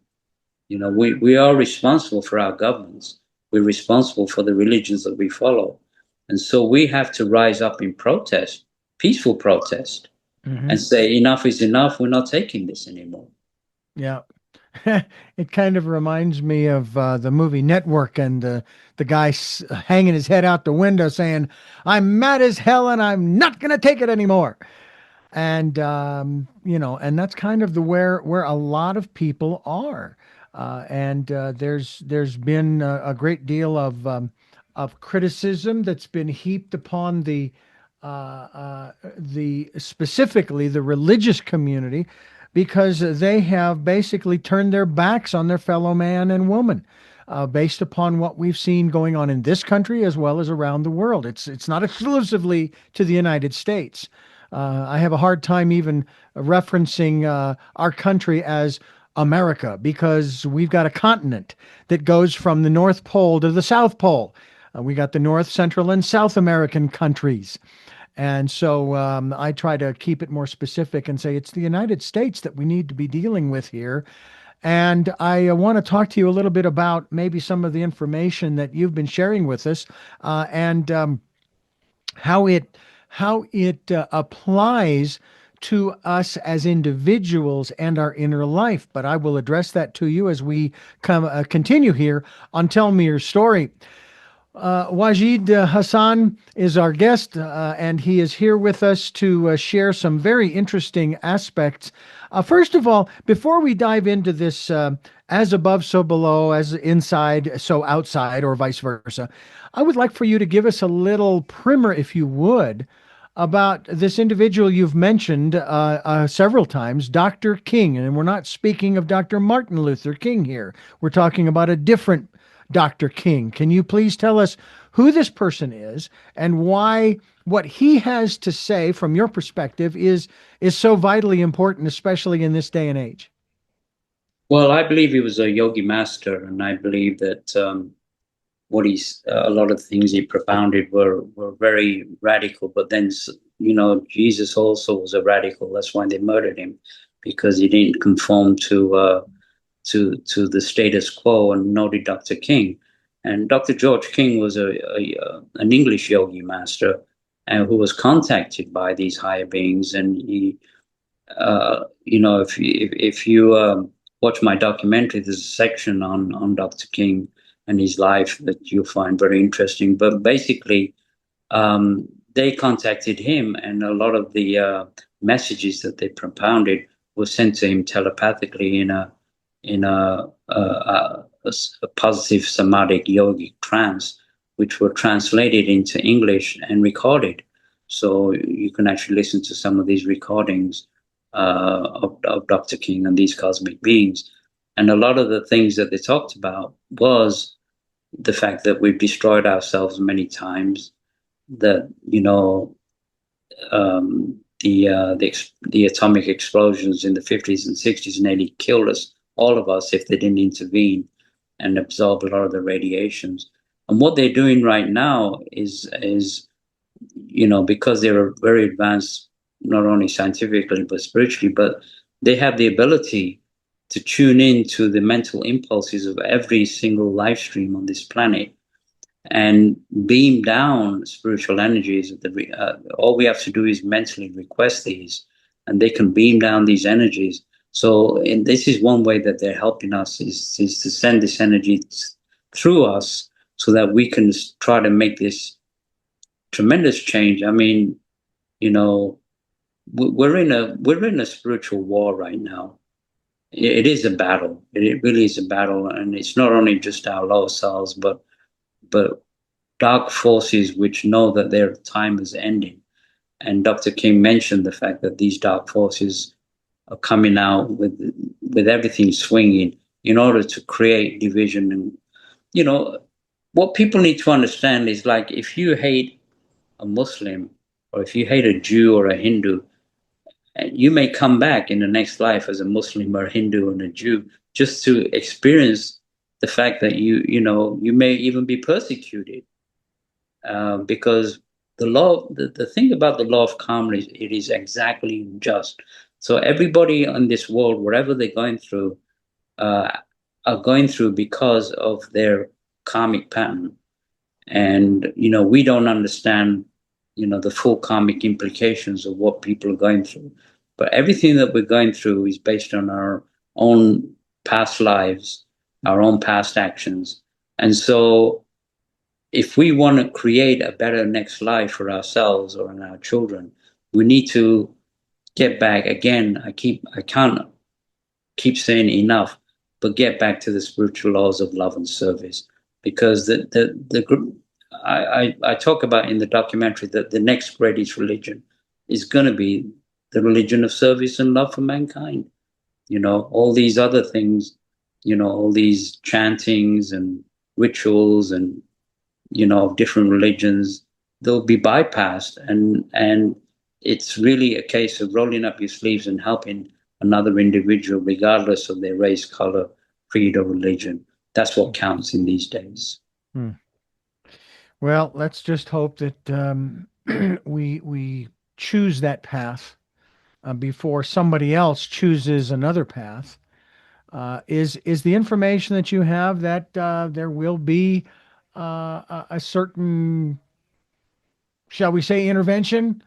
We are responsible for our governments. We're responsible for the religions that we follow. And so we have to rise up in protest, peaceful protest, and say, enough is enough. We're not taking this anymore. Yeah. It kind of reminds me of the movie Network, and the guy hanging his head out the window saying, "I'm mad as hell and I'm not going to take it anymore." And and that's kind of where a lot of people are. And there's been a great deal of criticism that's been heaped upon the specifically the religious community, because they have basically turned their backs on their fellow man and woman, based upon what we've seen going on in this country as well as around the world. It's not exclusively to the United States. I have a hard time even referencing our country as America, because we've got a continent that goes from the North Pole to the South Pole. We got the North, Central, and South American countries. And so I try to keep it more specific and say it's the United States that we need to be dealing with here. And I want to talk to you a little bit about maybe some of the information that you've been sharing with us, and how it applies to us as individuals and our inner life. But I will address that to you as we continue here on Tell Me Your Story. Wajid Hassan is our guest, and he is here with us to share some very interesting aspects. First of all, before we dive into this, as above, so below, as inside, so outside, or vice versa, I would like for you to give us a little primer, if you would, about this individual you've mentioned several times, Dr. King. And we're not speaking of Dr. Martin Luther King here. We're talking about a different Dr. King. Can you please tell us who this person is and why what he has to say from your perspective is so vitally important, especially in this day and age? Well, I believe he was a yogi master, and I believe that a lot of the things he propounded were very radical. But then, Jesus also was a radical. That's why they murdered him, because he didn't conform to the status quo, and nor did Dr. King. And Dr. George King was an English yogi master, and who was contacted by these higher beings. And he, if you watch my documentary, there's a section on Dr. King and his life that you'll find very interesting. But basically, they contacted him, and a lot of the messages that they propounded were sent to him telepathically in a positive somatic yogic trance, which were translated into English and recorded. So you can actually listen to some of these recordings of Dr. King and these cosmic beings. And a lot of the things that they talked about was the fact that we've destroyed ourselves many times, that, the atomic explosions in the 50s and 60s nearly killed us, all of us, if they didn't intervene and absorb a lot of the radiations. And what they're doing right now is because they're very advanced, not only scientifically but spiritually, but they have the ability to tune in to the mental impulses of every single life stream on this planet and beam down spiritual energies. All we have to do is mentally request these, and they can beam down these energies. So, and this is one way that they're helping us, is to send this energy through us, so that we can try to make this tremendous change. I mean, we're in a spiritual war right now. It is a battle. It really is a battle, and it's not only just our lower selves, but dark forces which know that their time is ending. And Dr. King mentioned the fact that these dark forces are coming out with everything swinging in order to create division. And what people need to understand is, like, if you hate a Muslim, or if you hate a Jew or a Hindu, and you may come back in the next life as a Muslim or a Hindu and a Jew, just to experience the fact that you may even be persecuted, because the thing about the law of karma is it is exactly just. So everybody on this world, whatever they're going through, are going through because of their karmic pattern. And we don't understand the full karmic implications of what people are going through. But everything that we're going through is based on our own past lives, our own past actions. And so if we want to create a better next life for ourselves or our children, we need to get back. Again, I can't keep saying enough, but get back to the spiritual laws of love and service. Because the group I talk about in the documentary that the next greatest religion is going to be the religion of service and love for mankind. All these other things, all these chantings and rituals and, different religions, they'll be bypassed. And it's really a case of rolling up your sleeves and helping another individual, regardless of their race, color, creed, or religion. That's what counts in these days. Well, let's just hope that we choose that path before somebody else chooses another path. Is the information that you have that there will be a certain, shall we say, intervention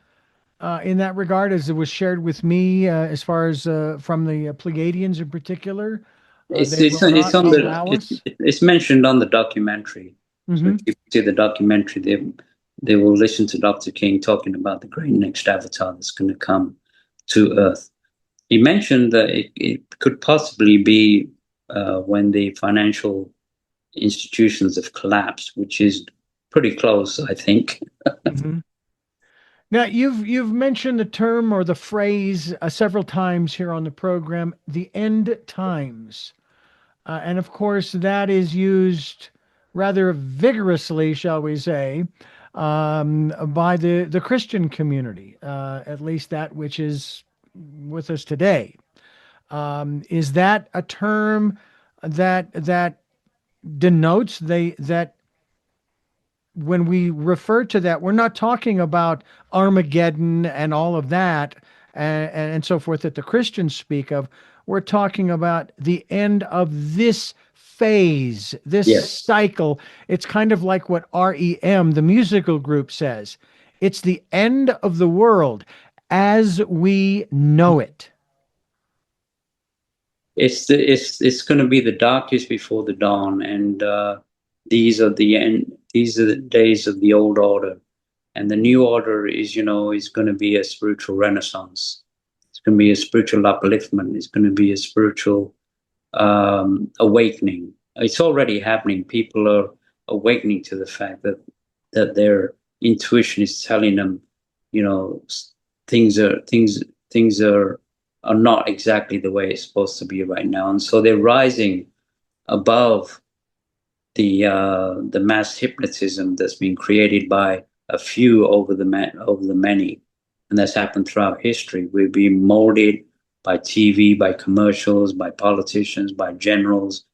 in that regard, as it was shared with me, as far as from the Pleiadians in particular? It's They it's will it's not on the allow it's, us. it's mentioned on the documentary. So Hmm. if you see the documentary, they will listen to Dr. King talking about the great next avatar that's going to come to Earth. He mentioned that it could possibly be when the financial institutions have collapsed, which is pretty close, I think. Hmm. Now, you've mentioned the term or the phrase several times here on the program, the end times. And of course, that is used rather vigorously, shall we say, by the Christian community, at least that which is with us today. Is that a term that denotes that when we refer to that, we're not talking about Armageddon and all of that and so forth that the Christians speak of. We're talking about the end of this phase, this Yes. cycle. It's kind of like what REM, the musical group, says. It's the end of the world as we know it. It's going to be the darkest before the dawn, and these are the end. These are the days of the old order, and the new order is going to be a spiritual renaissance. It's going to be a spiritual upliftment. It's going to be a spiritual awakening. It's already happening. People are awakening to the fact that their intuition is telling them, things are not exactly the way it's supposed to be right now, and so they're rising above the mass hypnotism that's been created by a few over the many, and that's happened throughout history. We're being molded by TV, by commercials, by politicians, by generals,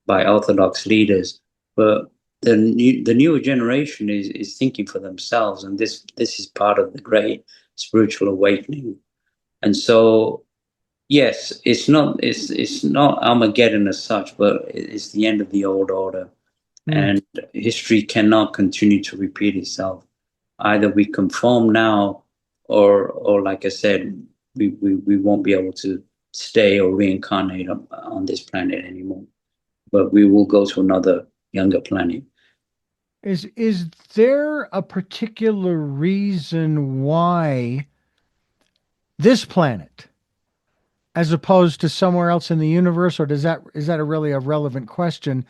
by orthodox leaders. But the newer generation is thinking for themselves, and this is part of the great spiritual awakening. And so, yes, it's not Armageddon as such, but it's the end of the old order, and history cannot continue to repeat itself. Either we conform now, or like I said, we won't be able to stay or reincarnate on this planet anymore. But we will go to another younger planet. Is there a particular reason why this planet, as opposed to somewhere else in the universe, or is that a really a relevant question?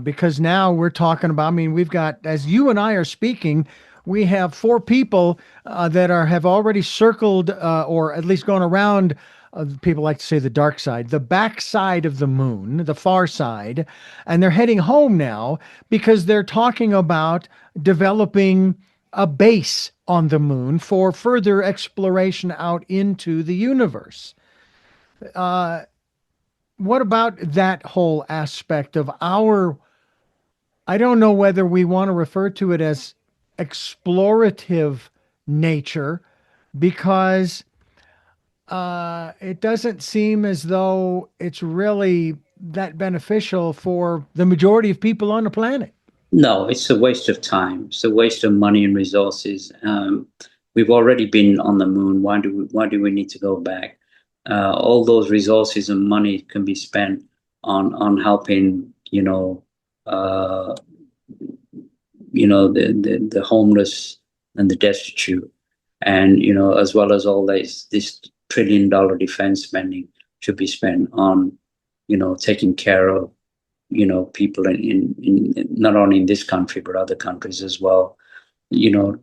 Because now we're talking about. I mean, we've got, as you and I are speaking, we have four people that have already circled or at least gone around. People like to say the dark side, the back side of the moon, the far side, and they're heading home now because they're talking about developing a base on the moon for further exploration out into the universe. What about that whole aspect of our, I don't know whether we want to refer to it as explorative nature, because it doesn't seem as though it's really that beneficial for the majority of people on the planet. No, it's a waste of time. It's a waste of money and resources. We've already been on the moon. Why do we need to go back? All those resources and money can be spent on helping, uh, the homeless and the destitute, and as well as all this $1 trillion defense spending should be spent on, taking care of, people in not only in this country, but other countries as well. You know,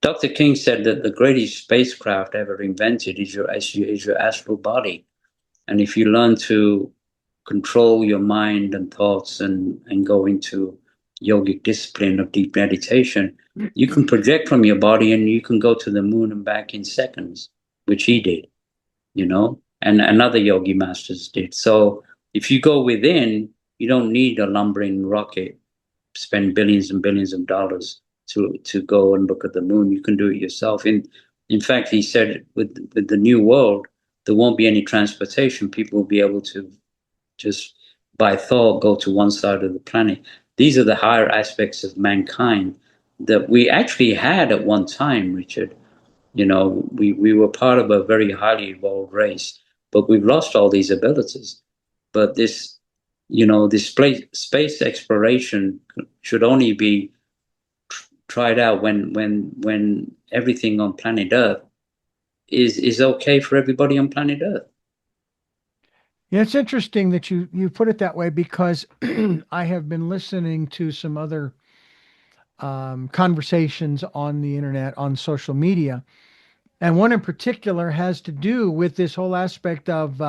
Dr. King said that the greatest spacecraft ever invented is your astral body. And if you learn to control your mind and thoughts and go into yogic discipline of deep meditation, you can project from your body and you can go to the moon and back in seconds, which he did, and other yogi masters did. So if you go within, you don't need a lumbering rocket, spend billions and billions of dollars to go and look at the moon. You can do it yourself. In fact, he said with the new world, there won't be any transportation. People will be able to just by thought go to one side of the planet. These are the higher aspects of mankind that we actually had at one time, Richard. We were part of a very highly evolved race, but we've lost all these abilities. But this space exploration should only be tried out when everything on planet Earth is okay for everybody on planet Earth. Yeah, it's interesting that you put it that way because I have been listening to some other conversations on the internet, on social media, and one in particular has to do with this whole aspect of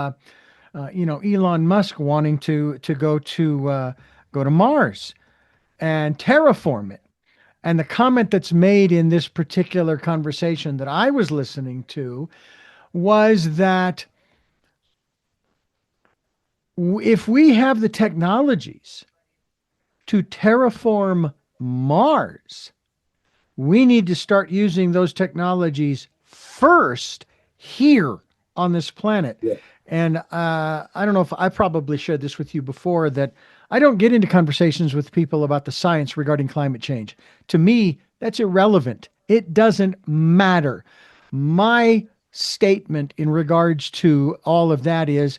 Elon Musk wanting to go to Mars and terraform it. And the comment that's made in this particular conversation that I was listening to was that if we have the technologies to terraform Mars, we need to start using those technologies first here on this planet. Yeah. And I don't know if I probably shared this with you before, that I don't get into conversations with people about the science regarding climate change. To me, that's irrelevant. It doesn't matter. My statement in regards to all of that is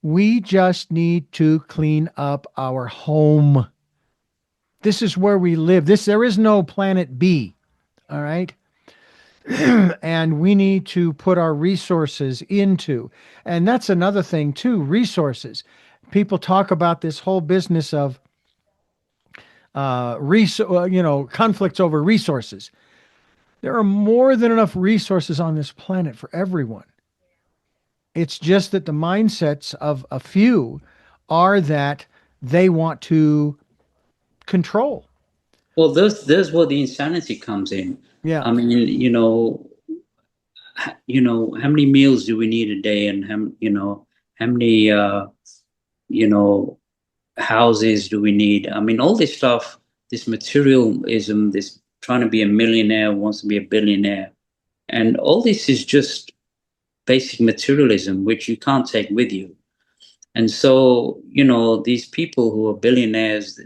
we just need to clean up our home. This is where we live. There is no planet B. All right. And we need to put our resources into, and that's another thing too, resources. People talk about this whole business of conflicts over resources. There are more than enough resources on this planet for everyone. It's just that the mindsets of a few are that they want to control. Well, there's where the insanity comes in. Yeah. I mean, how many meals do we need a day, and how many houses do we need? I mean, all this stuff, this materialism, this trying to be a millionaire wants to be a billionaire, and all this is just basic materialism, which you can't take with you. And so, these people who are billionaires,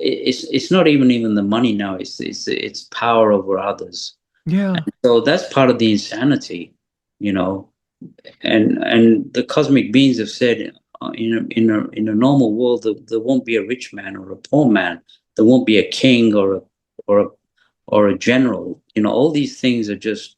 it's not even the money now. It's power over others. Yeah. So that's part of the insanity, and the cosmic beings have said, in a normal world, there won't be a rich man or a poor man. There won't be a king or a general. All these things are just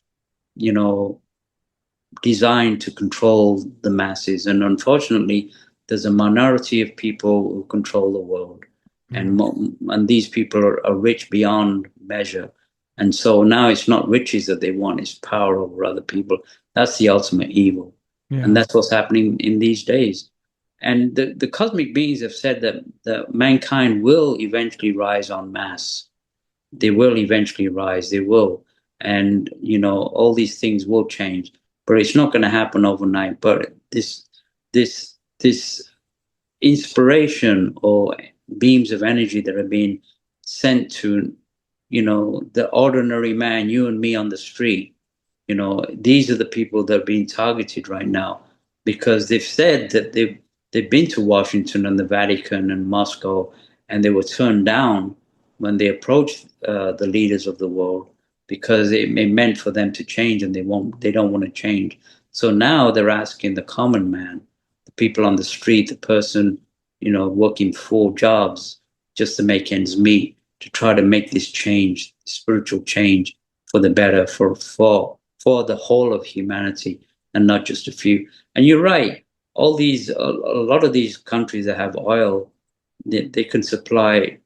designed to control the masses, and unfortunately, there's a minority of people who control the world, and these people are rich beyond measure. And so now it's not riches that they want; it's power over other people. That's the ultimate evil, and that's what's happening in these days. And the cosmic beings have said that mankind will eventually rise en masse. They will eventually rise. They will, and all these things will change, but it's not going to happen overnight. But this inspiration or beams of energy that are being sent to the ordinary man, you and me on the street, these are the people that are being targeted right now, because they've said that they've been to Washington and the Vatican and Moscow, and they were turned down when they approached the leaders of the world, because it meant for them to change, and they don't want to change. So now they're asking the common man, the people on the street, the person working 4 jobs just to make ends meet, to try to make this change, spiritual change, for the better, for the whole of humanity, and not just a few. And you're right. a lot of these countries that have oil, they can supply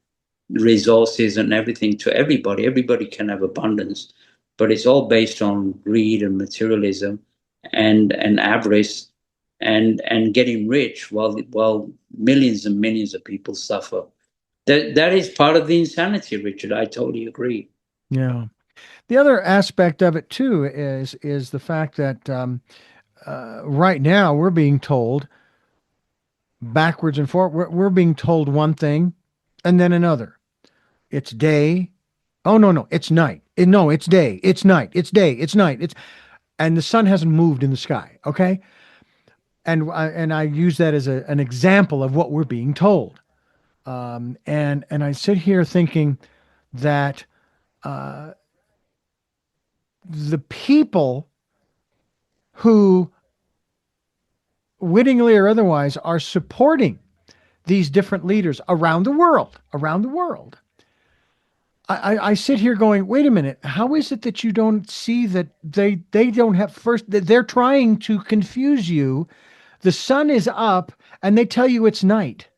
resources and everything to everybody. Everybody can have abundance, but it's all based on greed and materialism and avarice and getting rich while millions and millions of people suffer. That is part of the insanity, Richard. I totally agree. Yeah. The other aspect of it too is the fact that right now we're being told backwards and forward. We're being told one thing and then another. It's day. Oh no, it's night. No, it's day. It's night. It's day. It's night. It's and the sun hasn't moved in the sky. Okay, and I use that as an example of what we're being told. And I sit here thinking that the people who wittingly or otherwise are supporting these different leaders around the world. I sit here going, wait a minute, how is it that you don't see that they don't have first, that they're trying to confuse you? The sun is up and they tell you it's night.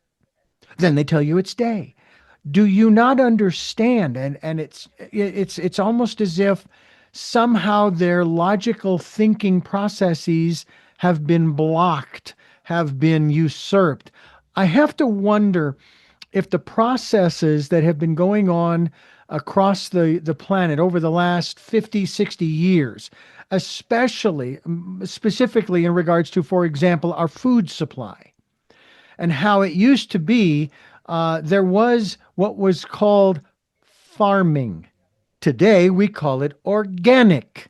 Then they tell you it's day. Do you not understand? And it's almost as if somehow their logical thinking processes have been blocked, have been usurped. I have to wonder if the processes that have been going on across the planet over the last 50, 60 years, especially specifically in regards to, for example, our food supply and how it used to be, there was what was called farming. Today we call it organic.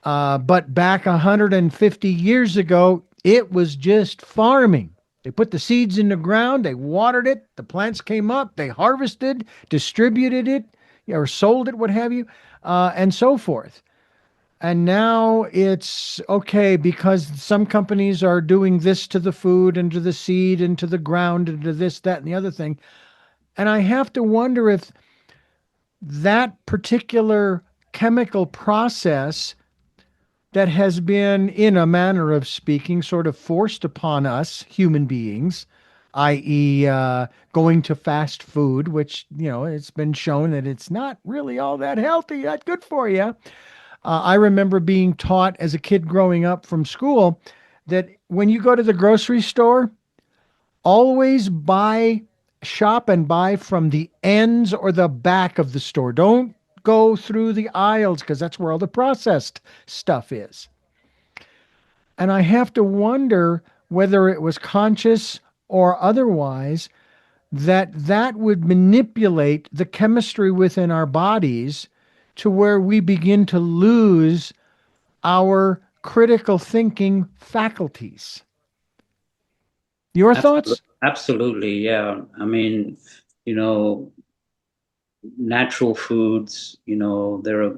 But back 150 years ago, it was just farming. They put the seeds in the ground, they watered it, the plants came up, they harvested, distributed it, or sold it, what have you, and so forth. And now it's okay because some companies are doing this to the food and to the seed and to the ground and to this, that, and the other thing. And I have to wonder if that particular chemical process that has been, in a manner of speaking, sort of forced upon us human beings, i.e., going to fast food, which, it's been shown that it's not really all that healthy, not good for you. I remember being taught as a kid growing up from school that when you go to the grocery store, always shop and buy from the ends or the back of the store. Don't go through the aisles because that's where all the processed stuff is. And I have to wonder whether it was conscious or otherwise that would manipulate the chemistry within our bodies to where we begin to lose our critical thinking faculties. Your thoughts? Absolutely, yeah. I mean, you know, natural foods, they're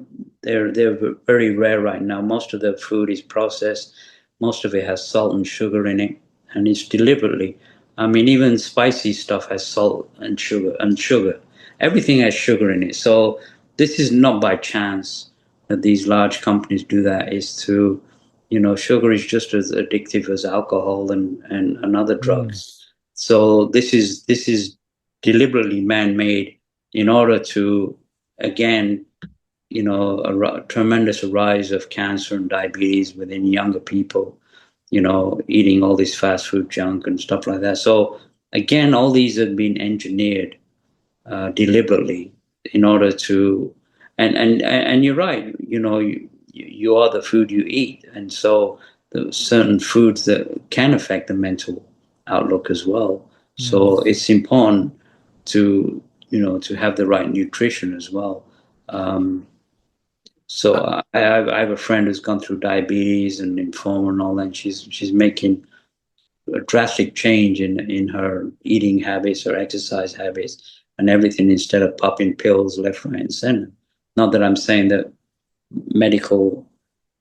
very rare right now. Most of the food is processed. Most of it has salt and sugar in it, and it's deliberately. I mean, even spicy stuff has salt and sugar. Everything has sugar in it. So this is not by chance that these large companies do that. Is to, sugar is just as addictive as alcohol and other Mm. drugs. So this is deliberately man-made in order to, again, a tremendous rise of cancer and diabetes within younger people, eating all this fast food junk and stuff like that. So again, all these have been engineered deliberately in order to, and you're right, you are the food you eat. And so there's certain foods that can affect the mental outlook as well. So Yes. it's important to, to have the right nutrition as well. So I have a friend who's gone through diabetes and lymphoma and all that. And she's making a drastic change in her eating habits or exercise habits and everything, instead of popping pills left, right, and center. Not that I'm saying that medical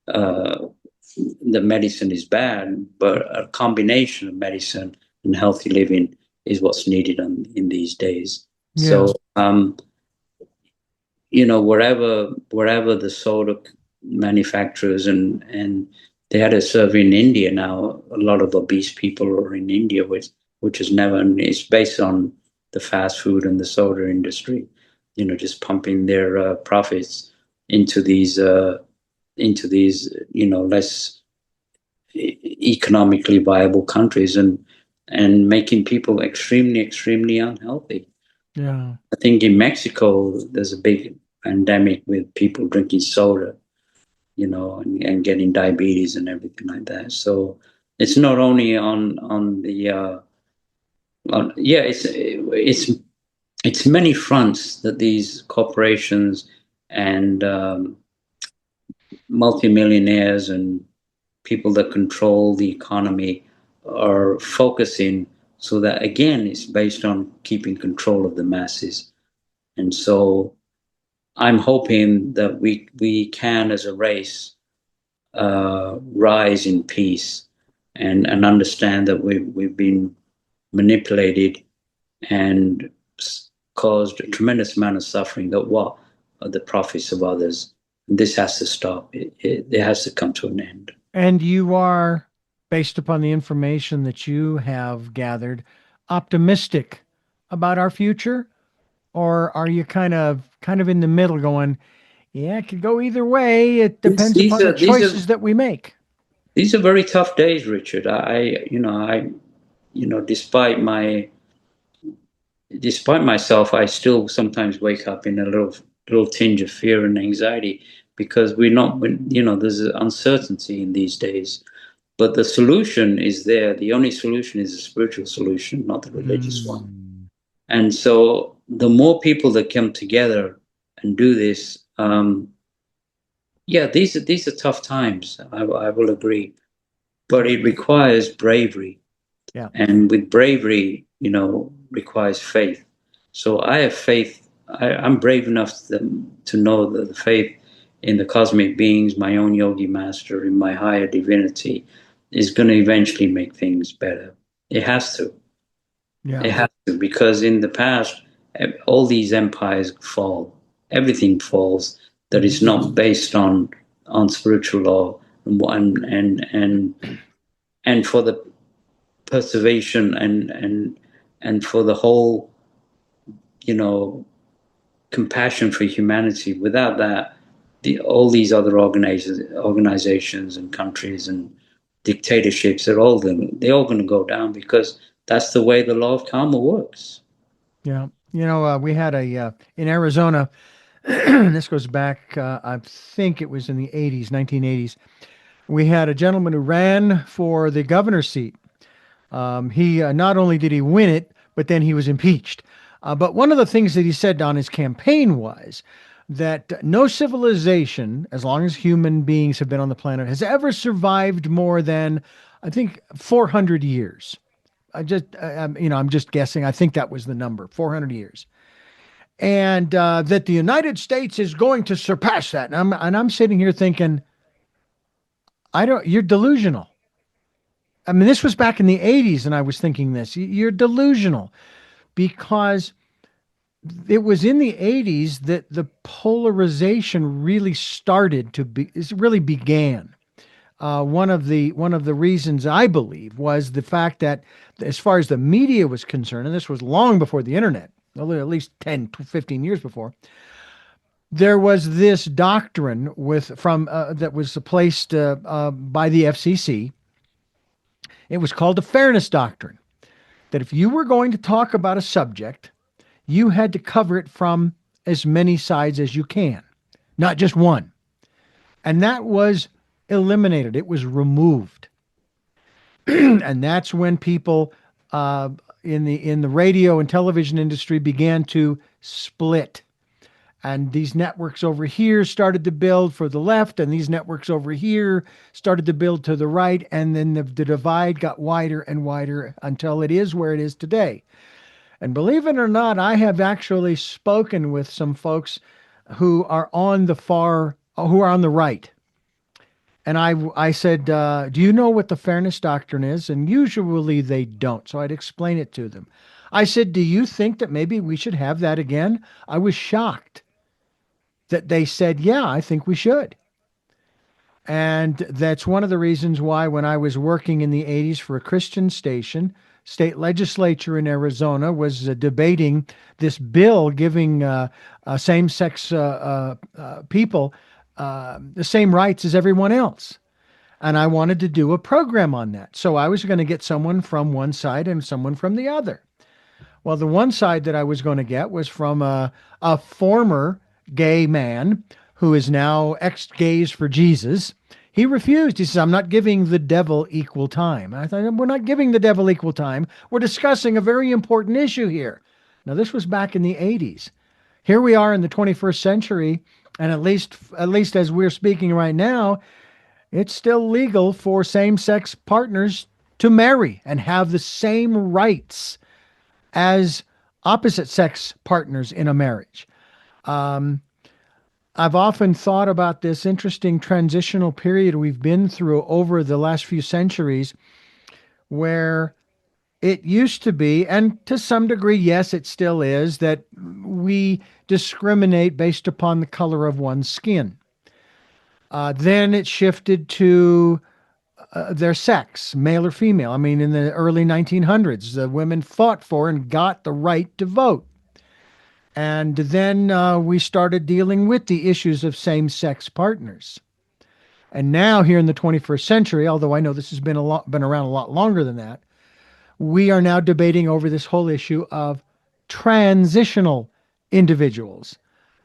uh, the medicine is bad, but a combination of medicine and healthy living is what's needed in these days. Yeah. So wherever the soda manufacturers and They had a survey in India now. A lot of obese people are in India, which is never, and it's based on the fast food and the soda industry, just pumping their profits into these less economically viable countries, and making people extremely, extremely unhealthy. Yeah. I think in Mexico there's a big pandemic with people drinking soda, and getting diabetes and everything like that. So it's not only on the yeah, it's many fronts that these corporations and multimillionaires and people that control the economy are focusing, so that again it's based on keeping control of the masses. And so I'm hoping that we can, as a race, rise in peace, and understand that we've been manipulated and caused a tremendous amount of suffering. That what are the profits of others? This has to stop. It has to come to an end. And you are, based upon the information that you have gathered, optimistic about our future, or are you kind of in the middle going, yeah, it could go either way. It These, depends these upon the are these are choices that we make. these are very tough days, Richard. Despite myself, I still sometimes wake up in a little tinge of fear and anxiety, because there's uncertainty in these days. But the solution is there. The only solution is a spiritual solution, not the religious one. Hmm. And so the more people that come together and do this, yeah, these are tough times. I will agree, but it requires bravery, Yeah. and with bravery, requires faith. So I have faith. I'm brave enough to know that the faith in the cosmic beings, my own yogi master, in my higher divinity, is going to eventually make things better. It has to. It Yeah. has to, because in the past, all these empires fall. Everything falls that is not based on spiritual law, and for the preservation and for the whole, you know, compassion for humanity. Without that, all these other organizations and countries and dictatorships they're all going to go down, because that's the way the law of karma works. Yeah. We had in Arizona, this goes back, I think it was in the 80s, 1980s. We had a gentleman who ran for the governor's seat. He not only did he win it, but then he was impeached. But one of the things that he said on his campaign was that no civilization, as long as human beings have been on the planet, has ever survived more than, I think, 400 years. I'm just guessing. I think that was the number, 400 years, and that the United States is going to surpass that. And I'm sitting here thinking, I don't. You're delusional. I mean, this was back in the 80s, and I was thinking this. You're delusional, because it was in the 80s that the polarization really started to be, it really began. One of the reasons, I believe, was the fact that, as far as the media was concerned, and this was long before the internet, at least 10 to 15 years before, there was this doctrine that was placed by the FCC. It was called the fairness doctrine, that if you were going to talk about a subject, you had to cover it from as many sides as you can, not just one. And that was eliminated. It was removed. And that's when people in the radio and television industry began to split. And these networks over here started to build for the left, and these networks over here started to build to the right. And then the divide got wider and wider until it is where it is today. And believe it or not, I have actually spoken with some folks who are on the right. And I said, do you know what the fairness doctrine is? And usually they don't. So I'd explain it to them. I said, do you think that maybe we should have that again? I was shocked that they said, yeah, I think we should. And that's one of the reasons why, when I was working in the 80s for a Christian station, state legislature in Arizona was debating this bill giving same-sex people the same rights as everyone else. And I wanted to do a program on that. So I was going to get someone from one side and someone from the other. Well, the one side that I was going to get was from a former gay man who is now ex-gays for Jesus. He refused. He says, I'm not giving the devil equal time. I thought, we're not giving the devil equal time. We're discussing a very important issue here. Now, this was back in the 80s. Here we are in the 21st century, and at least as we're speaking right now, it's still legal for same-sex partners to marry and have the same rights as opposite sex partners in a marriage. Um, I've often thought about this interesting transitional period we've been through over the last few centuries, where it used to be, and to some degree, yes, it still is, that we discriminate based upon the color of one's skin. Then it shifted to their sex, male or female. I mean, in the early 1900s, the women fought for and got the right to vote. And then we started dealing with the issues of same-sex partners. And now, here in the 21st century, although I know this has been around a lot longer than that, we are now debating over this whole issue of transitional individuals.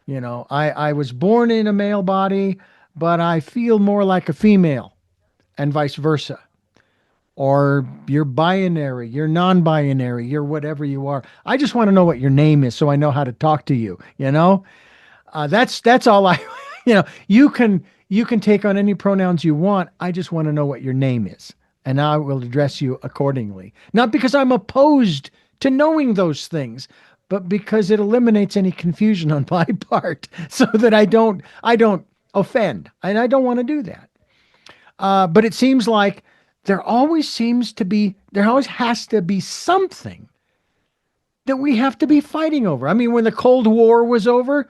I was born in a male body, but I feel more like a female, and vice versa. Or you're binary, you're non-binary, you're whatever you are. I just want to know what your name is so I know how to talk to you. That's all I. You can take on any pronouns you want. I just want to know what your name is, and I will address you accordingly. Not because I'm opposed to knowing those things, but because it eliminates any confusion on my part, so that I don't offend, and I don't want to do that. But it seems like there always has to be something that we have to be fighting over. I mean, when the Cold War was over,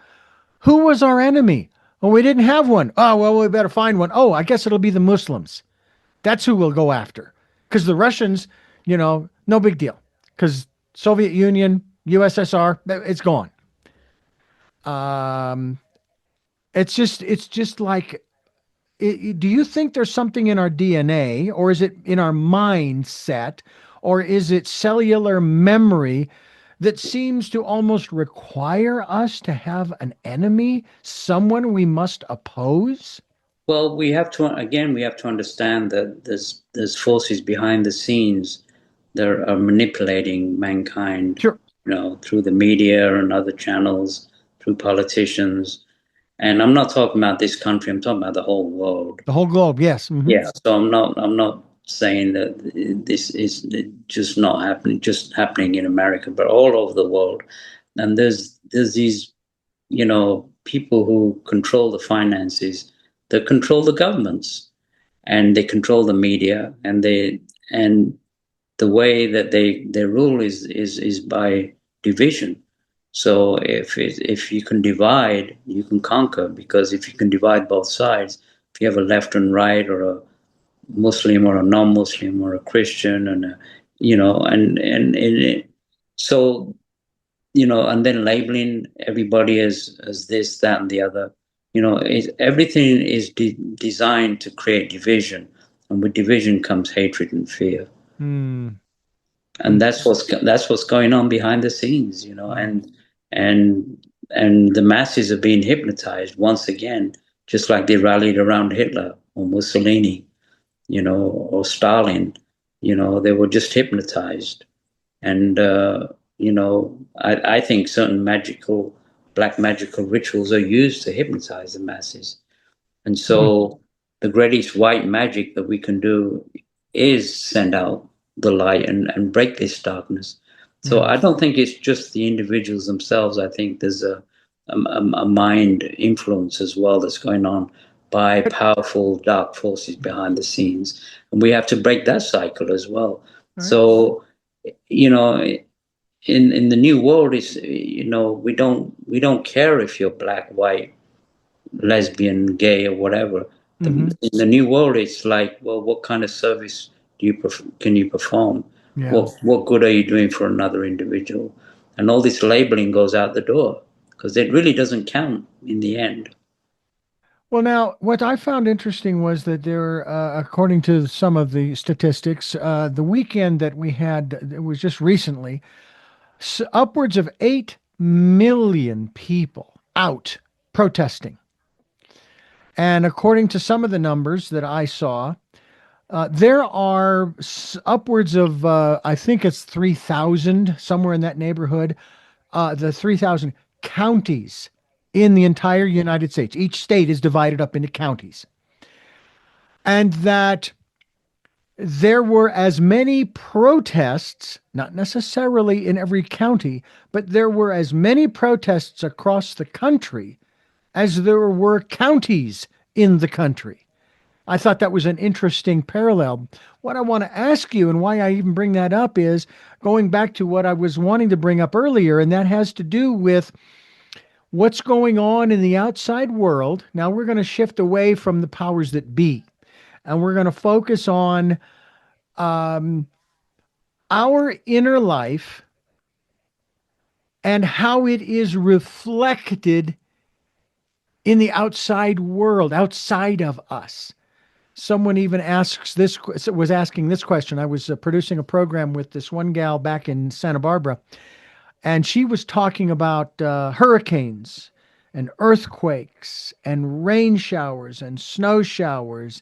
who was our enemy? Well, we didn't have one. Oh, well, we better find one. Oh, I guess it'll be the Muslims. That's who we'll go after. Because the Russians, no big deal. Because Soviet Union, USSR, it's gone. Um, it's just like, do you think there's something in our DNA, or is it in our mindset, or is it cellular memory that seems to almost require us to have an enemy, someone we must oppose? Well, we have to understand that there's forces behind the scenes that are manipulating mankind, Sure. through the media and other channels, through politicians. And I'm not talking about this country, I'm talking about the whole world. The whole globe, yes. Yeah. So I'm not saying that this is just not happening, just happening in America, but all over the world. And there's these, people who control the finances, that control the governments, and they control the media, and the way that they rule is by division. So if you can divide, you can conquer, because if you can divide both sides, if you have a left and right, or a Muslim or a non-Muslim, or a Christian, and so and then labeling everybody as this, that, and the other. Everything is designed to create division, and with division comes hatred and fear. Hmm. And that's what's going on behind the scenes, and the masses are being hypnotized once again, just like they rallied around Hitler or Mussolini, or Stalin. They were just hypnotized. And I think certain black magical rituals are used to hypnotize the masses. And so the greatest white magic that we can do is send out the light and break this darkness. So I don't think it's just the individuals themselves. I think there's a mind influence as well that's going on by powerful dark forces behind the scenes. And we have to break that cycle as well. Right. So, in the new world, is we don't care if you're black, white, lesbian, gay, or whatever. Hmm. In the new world, it's like, well, what kind of service can you perform? Yeah. What good are you doing for another individual? And all this labeling goes out the door because it really doesn't count in the end. Well, now, what I found interesting was that according to some of the statistics, the weekend that we had, it was just recently, upwards of 8 million people out protesting. And according to some of the numbers that I saw, there are upwards of, I think it's 3,000, somewhere in that neighborhood, the 3,000 counties in the entire United States. Each state is divided up into counties. And that there were as many protests, not necessarily in every county, but there were as many protests across the country as there were counties in the country. I thought that was an interesting parallel. What I want to ask you, and why I even bring that up, is going back to what I was wanting to bring up earlier, and that has to do with what's going on in the outside world. Now we're going to shift away from the powers that be, and we're going to focus on um, our inner life and how it is reflected in the outside world, outside of us. Someone even was asking this question. I was producing a program with this one gal back in Santa Barbara, and she was talking about hurricanes and earthquakes and rain showers and snow showers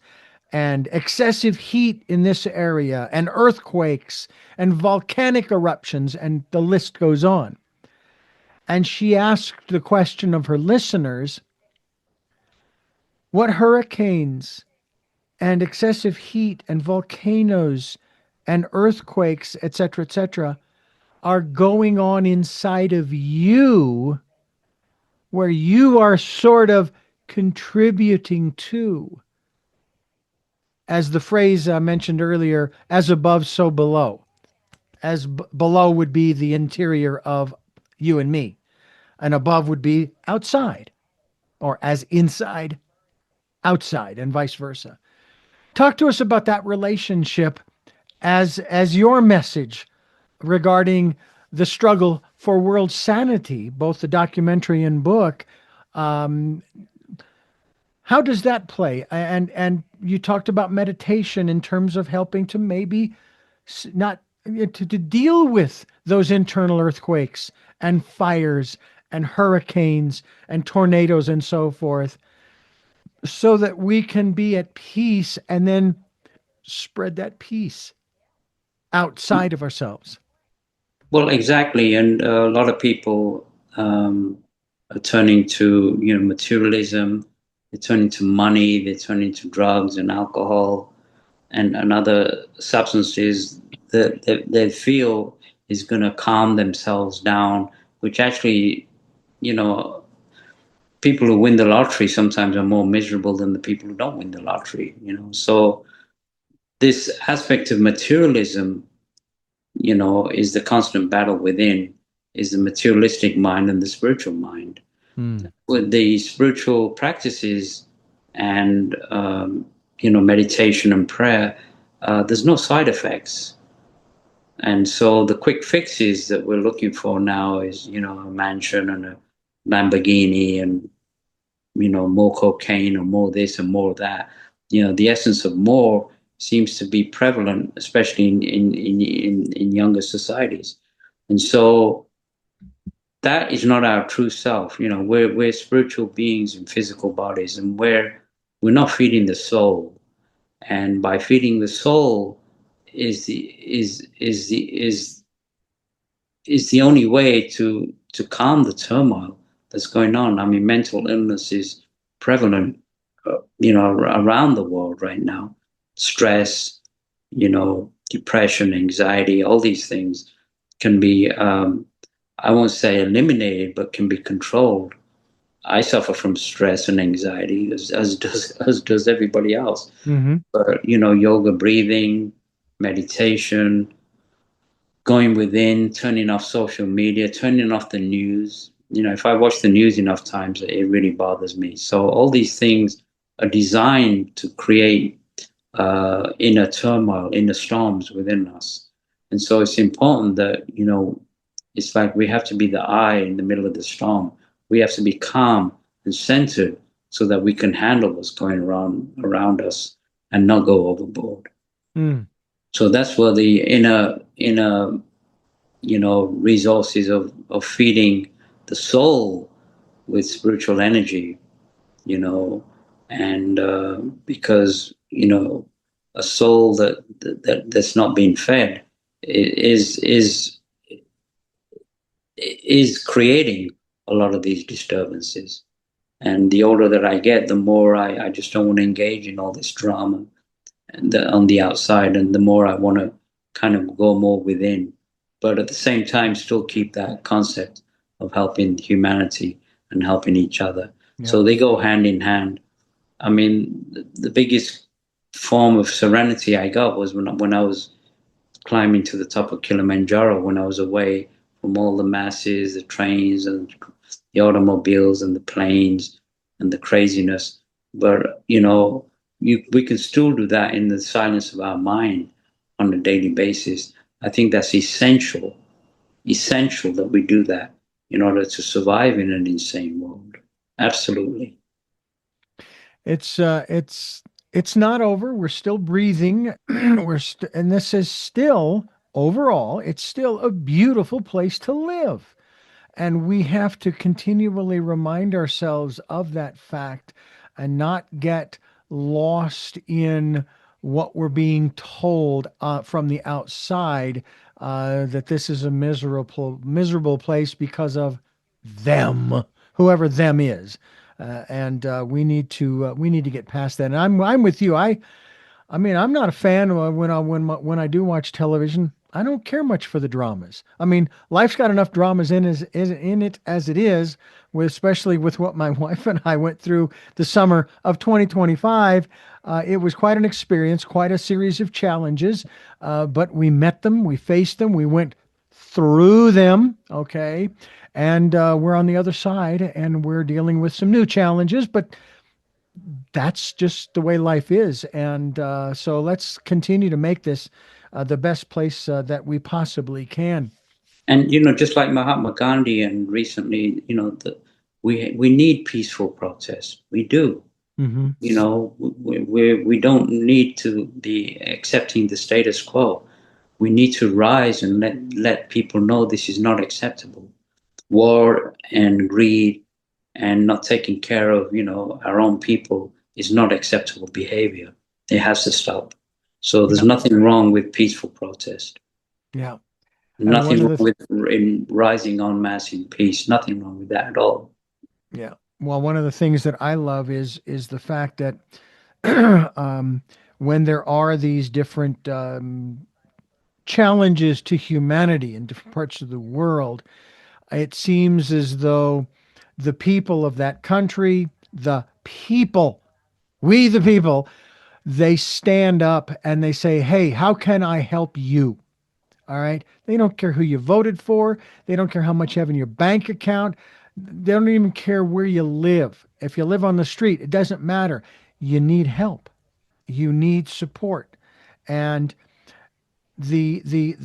and excessive heat in this area and earthquakes and volcanic eruptions, and the list goes on. And she asked the question of her listeners, what hurricanes and excessive heat and volcanoes and earthquakes, etc., are going on inside of you where you are sort of contributing to, as the phrase mentioned earlier, as above, so below. As below would be the interior of you and me, and above would be outside, or as inside, outside, and vice versa. Talk to us about that relationship as your message regarding the struggle for world sanity, both the documentary and book. Um, how does that play? And you talked about meditation in terms of helping to maybe not to deal with those internal earthquakes and fires and hurricanes and tornadoes and so forth, so that we can be at peace and then spread that peace outside of ourselves. Well, exactly, and a lot of people are turning to materialism. They're turning to money. They're turning to drugs and alcohol and other substances that they feel is going to calm themselves down. Which actually, you know, people who win the lottery sometimes are more miserable than the people who don't win the lottery. So this aspect of materialism, is the constant battle within, is the materialistic mind and the spiritual mind. Hmm. With the spiritual practices and, meditation and prayer, there's no side effects. And so the quick fixes that we're looking for now is, a mansion and a Lamborghini and, more cocaine or more this and more that. The essence of more seems to be prevalent, especially in younger societies. And so that is not our true self. We're spiritual beings in physical bodies, and we're not feeding the soul. And by feeding the soul is the only way to calm the turmoil that's going on. I mean, mental illness is prevalent, around the world right now. Stress, depression, anxiety, all these things can be, I won't say eliminated, but can be controlled. I suffer from stress and anxiety, as does everybody else. Mm-hmm. But yoga, breathing, meditation, going within, turning off social media, turning off the news. If I watch the news enough times, it really bothers me. So all these things are designed to create inner turmoil, inner storms within us. And so it's important that, it's like we have to be the eye in the middle of the storm. We have to be calm and centered so that we can handle what's going around us and not go overboard. Mm. So that's where the inner resources of feeding the soul with spiritual energy, you know, and because a soul that's not being fed is creating a lot of these disturbances. And the older that I get, the more I just don't want to engage in all this drama on the outside, and the more I want to kind of go more within, but at the same time still keep that concept of helping humanity and helping each other. Yeah. So they go hand in hand. I mean, the biggest form of serenity I got was when I was climbing to the top of Kilimanjaro, when I was away from all the masses, the trains and the automobiles and the planes and the craziness. But we can still do that in the silence of our mind on a daily basis. I think that's essential that we do that in order to survive in an insane world. Absolutely. It's not over. We're still breathing. And this is still overall, it's still a beautiful place to live. And we have to continually remind ourselves of that fact and not get lost in what we're being told from the outside, that this is a miserable place because of them, whoever them is. And we need to get past that. And I'm with you. I mean, I'm not a fan of when I do watch television. I don't care much for the dramas. I mean, life's got enough dramas in it as it is, especially with what my wife and I went through the summer of 2025. It was quite an experience, quite a series of challenges, but we met them, we faced them, we went through them, okay, and we're on the other side, and we're dealing with some new challenges, but that's just the way life is. And so let's continue to make this the best place that we possibly can. And just like Mahatma Gandhi, and recently, we need peaceful protest. We do. Hmm. We don't need to be accepting the status quo. We need to rise and let people know this is not acceptable. War and greed and not taking care of our own people is not acceptable behavior. It has to stop. So there's Yeah, nothing wrong with peaceful protest. yeah. And Nothing one of wrong the with in rising en masse in peace. Nothing wrong with that at all. yeah, well, one of the things that I love is the fact that um, when there are these different challenges to humanity in different parts of the world, it seems as though the people of that country, the people, we the people, they stand up and they say, "Hey, how can I help you?" All right. They don't care who you voted for. They don't care how much you have in your bank account. They don't even care where you live. If you live on the street, it doesn't matter. You need help. You need support. And that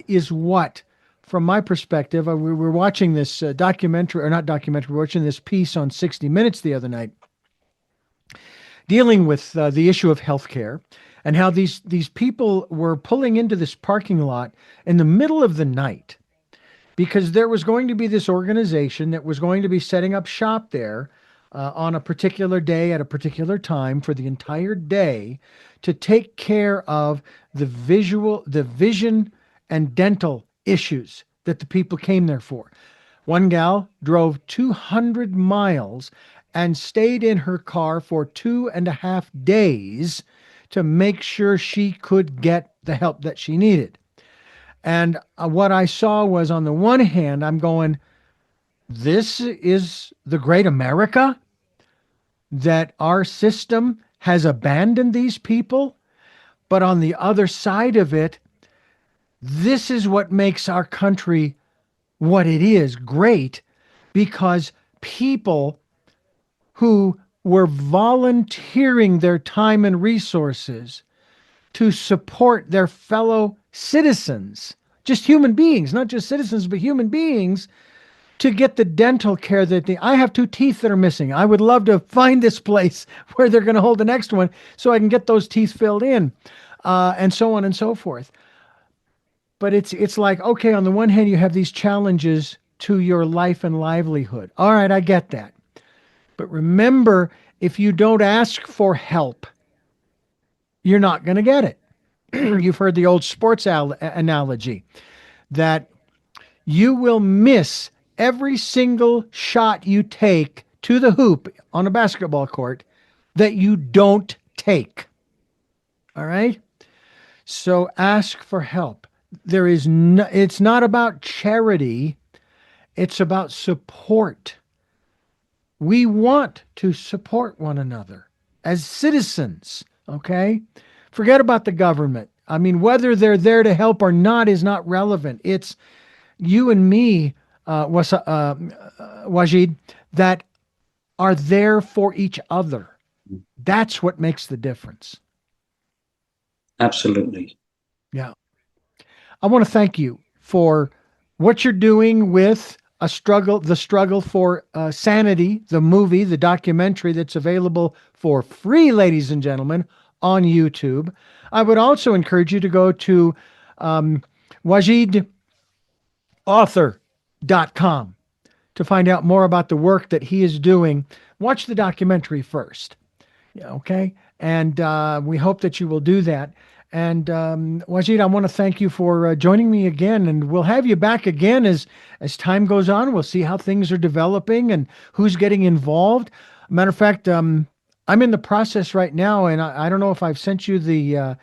is what, from my perspective, we were watching this documentary, or not documentary, we were watching this piece on 60 Minutes the other night, dealing with the issue of healthcare and how these people were pulling into this parking lot in the middle of the night because there was going to be this organization that was going to be setting up shop there on a particular day at a particular time for the entire day to take care of the vision and dental issues that the people came there for. One gal drove 200 miles and stayed in her car for 2.5 days to make sure she could get the help that she needed. And what I saw was, on the one hand, I'm going, this is the great America, that our system has abandoned these people. But on the other side of it, this is what makes our country what it is great, because people who were volunteering their time and resources to support their fellow citizens, just human beings, not just citizens, but human beings, to get the dental care that they. I have two teeth that are missing. I would love to find this place where they're going to hold the next one so I can get those teeth filled in, and so on and so forth. But it's like, okay, on the one hand, you have these challenges to your life and livelihood. All right, I get that. But remember, if you don't ask for help, you're not going to get it. You've heard the old sports analogy that you will miss every single shot you take to the hoop on a basketball court that you don't take. All right? So ask for help. There is no, it's not about charity, it's about support. We want to support one another as citizens, okay? Forget about the government. I mean, whether they're there to help or not is not relevant. It's you and me, Wajid, that are there for each other. That's what makes the difference. Absolutely. Yeah. I want to thank you for what you're doing with the struggle for sanity, the movie, the documentary that's available for free, ladies and gentlemen, on YouTube. I would also encourage you to go to wajidauthor.com to find out more about the work that he is doing. Watch the documentary first. Okay. And we hope that you will do that. And Wajid, I want to thank you for joining me again, and we'll have you back again as time goes on. We'll see how things are developing and who's getting involved. Matter of fact, I'm in the process right now, and I don't know if I've sent you the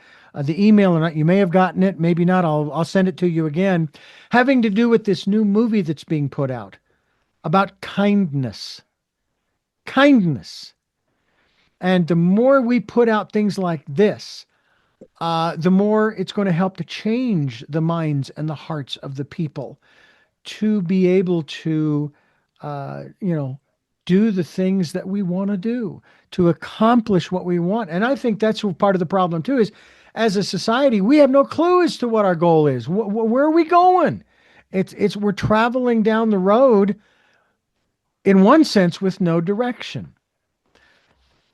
email or not. You may have gotten it, maybe not. I'll send it to you again, having to do with this new movie that's being put out about kindness. Kindness. And the more we put out things like this, the more it's going to help to change the minds and the hearts of the people to be able to, do the things that we want to do, to accomplish what we want. And I think that's part of the problem too, is as a society, we have no clue as to what our goal is. Where are we going? We're traveling down the road in one sense with no direction.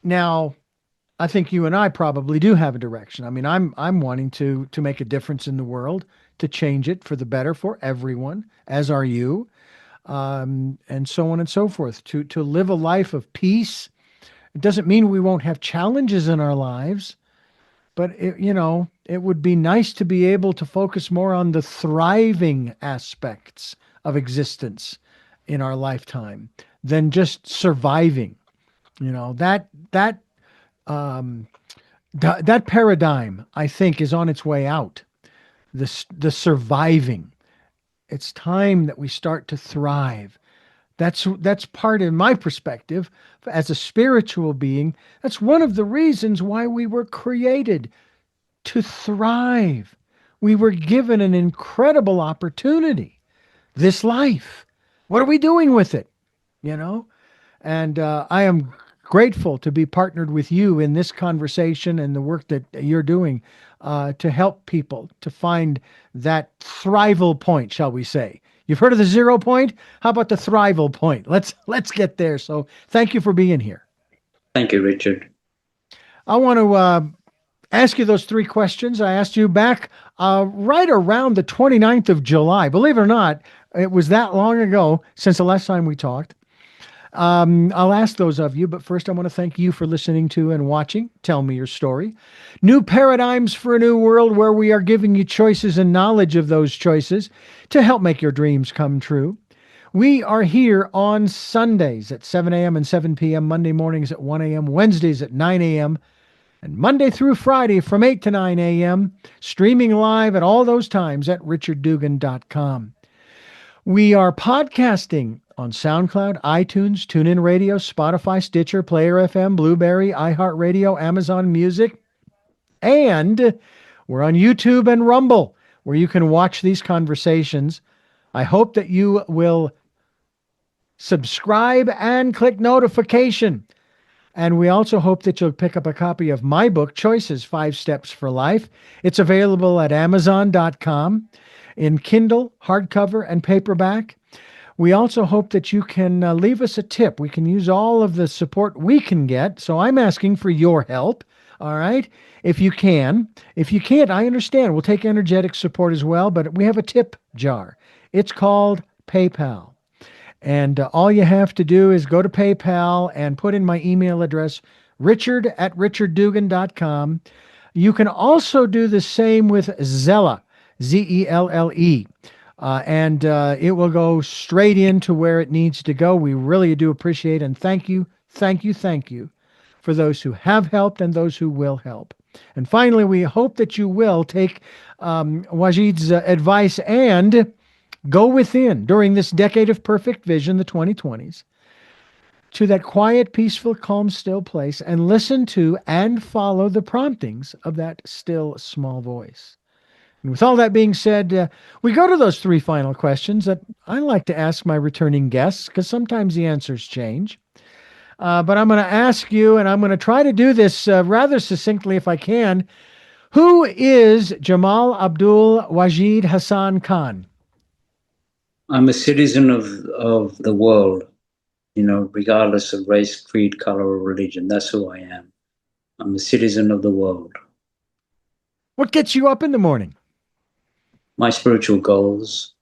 Now, I think you and I probably do have a direction. I mean, I'm wanting to make a difference in the world, to change it for the better for everyone, as are you, and so on and so forth. To live a life of peace. It doesn't mean we won't have challenges in our lives, but it would be nice to be able to focus more on the thriving aspects of existence in our lifetime than just surviving. That paradigm, I think, is on its way out. The surviving. It's time that we start to thrive. That's part of my perspective as a spiritual being. That's one of the reasons why we were created, to thrive. We were given an incredible opportunity, this life. What are we doing with it? And I am grateful to be partnered with you in this conversation and the work that you're doing to help people to find that thrival point, shall we say. You've heard of the 0 point? How about the thrival point? Let's get there. So thank you for being here. Thank you, Richard. I want to ask you those 3 questions I asked you back right around the 29th of July. Believe it or not, it was that long ago since the last time we talked. I'll ask those of you, but first I want to thank you for listening to and watching Tell Me Your Story. New paradigms for a new world, where we are giving you choices and knowledge of those choices to help make your dreams come true. We are here on Sundays at 7 a.m. and 7 p.m., Monday mornings at 1 a.m., Wednesdays at 9 a.m., and Monday through Friday from 8 to 9 a.m., streaming live at all those times at richarddugan.com. We are podcasting on SoundCloud, iTunes, TuneIn Radio, Spotify, Stitcher, Player FM, Blueberry, iHeartRadio, Amazon Music, and we're on YouTube and Rumble, where you can watch these conversations. I hope that you will subscribe and click notification And we also hope that you'll pick up a copy of my book, Choices 5 Steps for Life. It's available at Amazon.com in Kindle, hardcover, and paperback. We also hope that you can leave us a tip. We can use all of the support we can get. So I'm asking for your help. All right. If you can. If you can't, I understand. We'll take energetic support as well, but we have a tip jar. It's called PayPal. And all you have to do is go to PayPal and put in my email address, richard@richarddugan.com. You can also do the same with Zelle, Zelle. And it will go straight into where it needs to go. We really do appreciate and thank you, thank you, thank you for those who have helped and those who will help. And finally, we hope that you will take Wajid's advice and go within during this decade of perfect vision, the 2020s, to that quiet, peaceful, calm, still place and listen to and follow the promptings of that still, small voice. And with all that being said, we go to those 3 final questions that I like to ask my returning guests because sometimes the answers change. But I'm going to ask you, and I'm going to try to do this rather succinctly if I can. Who is Jamal Abdul Wajid Hassan Khan? I'm a citizen of the world, regardless of race, creed, color, or religion. That's who I am. I'm a citizen of the world. What gets you up in the morning? My spiritual goals.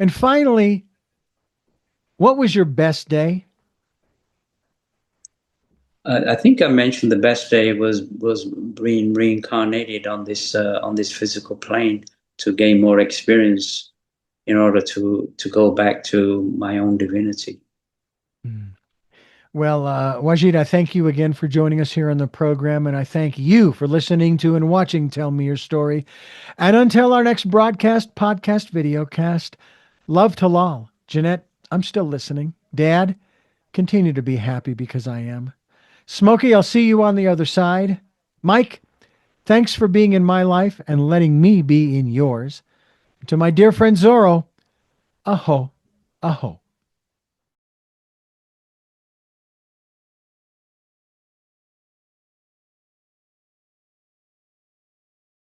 And finally, what was your best day? I think I mentioned the best day was being reincarnated on this physical plane to gain more experience in order to go back to my own divinity. Well, Wajid, I thank you again for joining us here on the program, and I thank you for listening to and watching Tell Me Your Story. And until our next broadcast, podcast, video cast, love to Lal. Jeanette, I'm still listening. Dad, continue to be happy because I am. Smokey, I'll see you on the other side. Mike, thanks for being in my life and letting me be in yours. To my dear friend Zorro, aho, aho.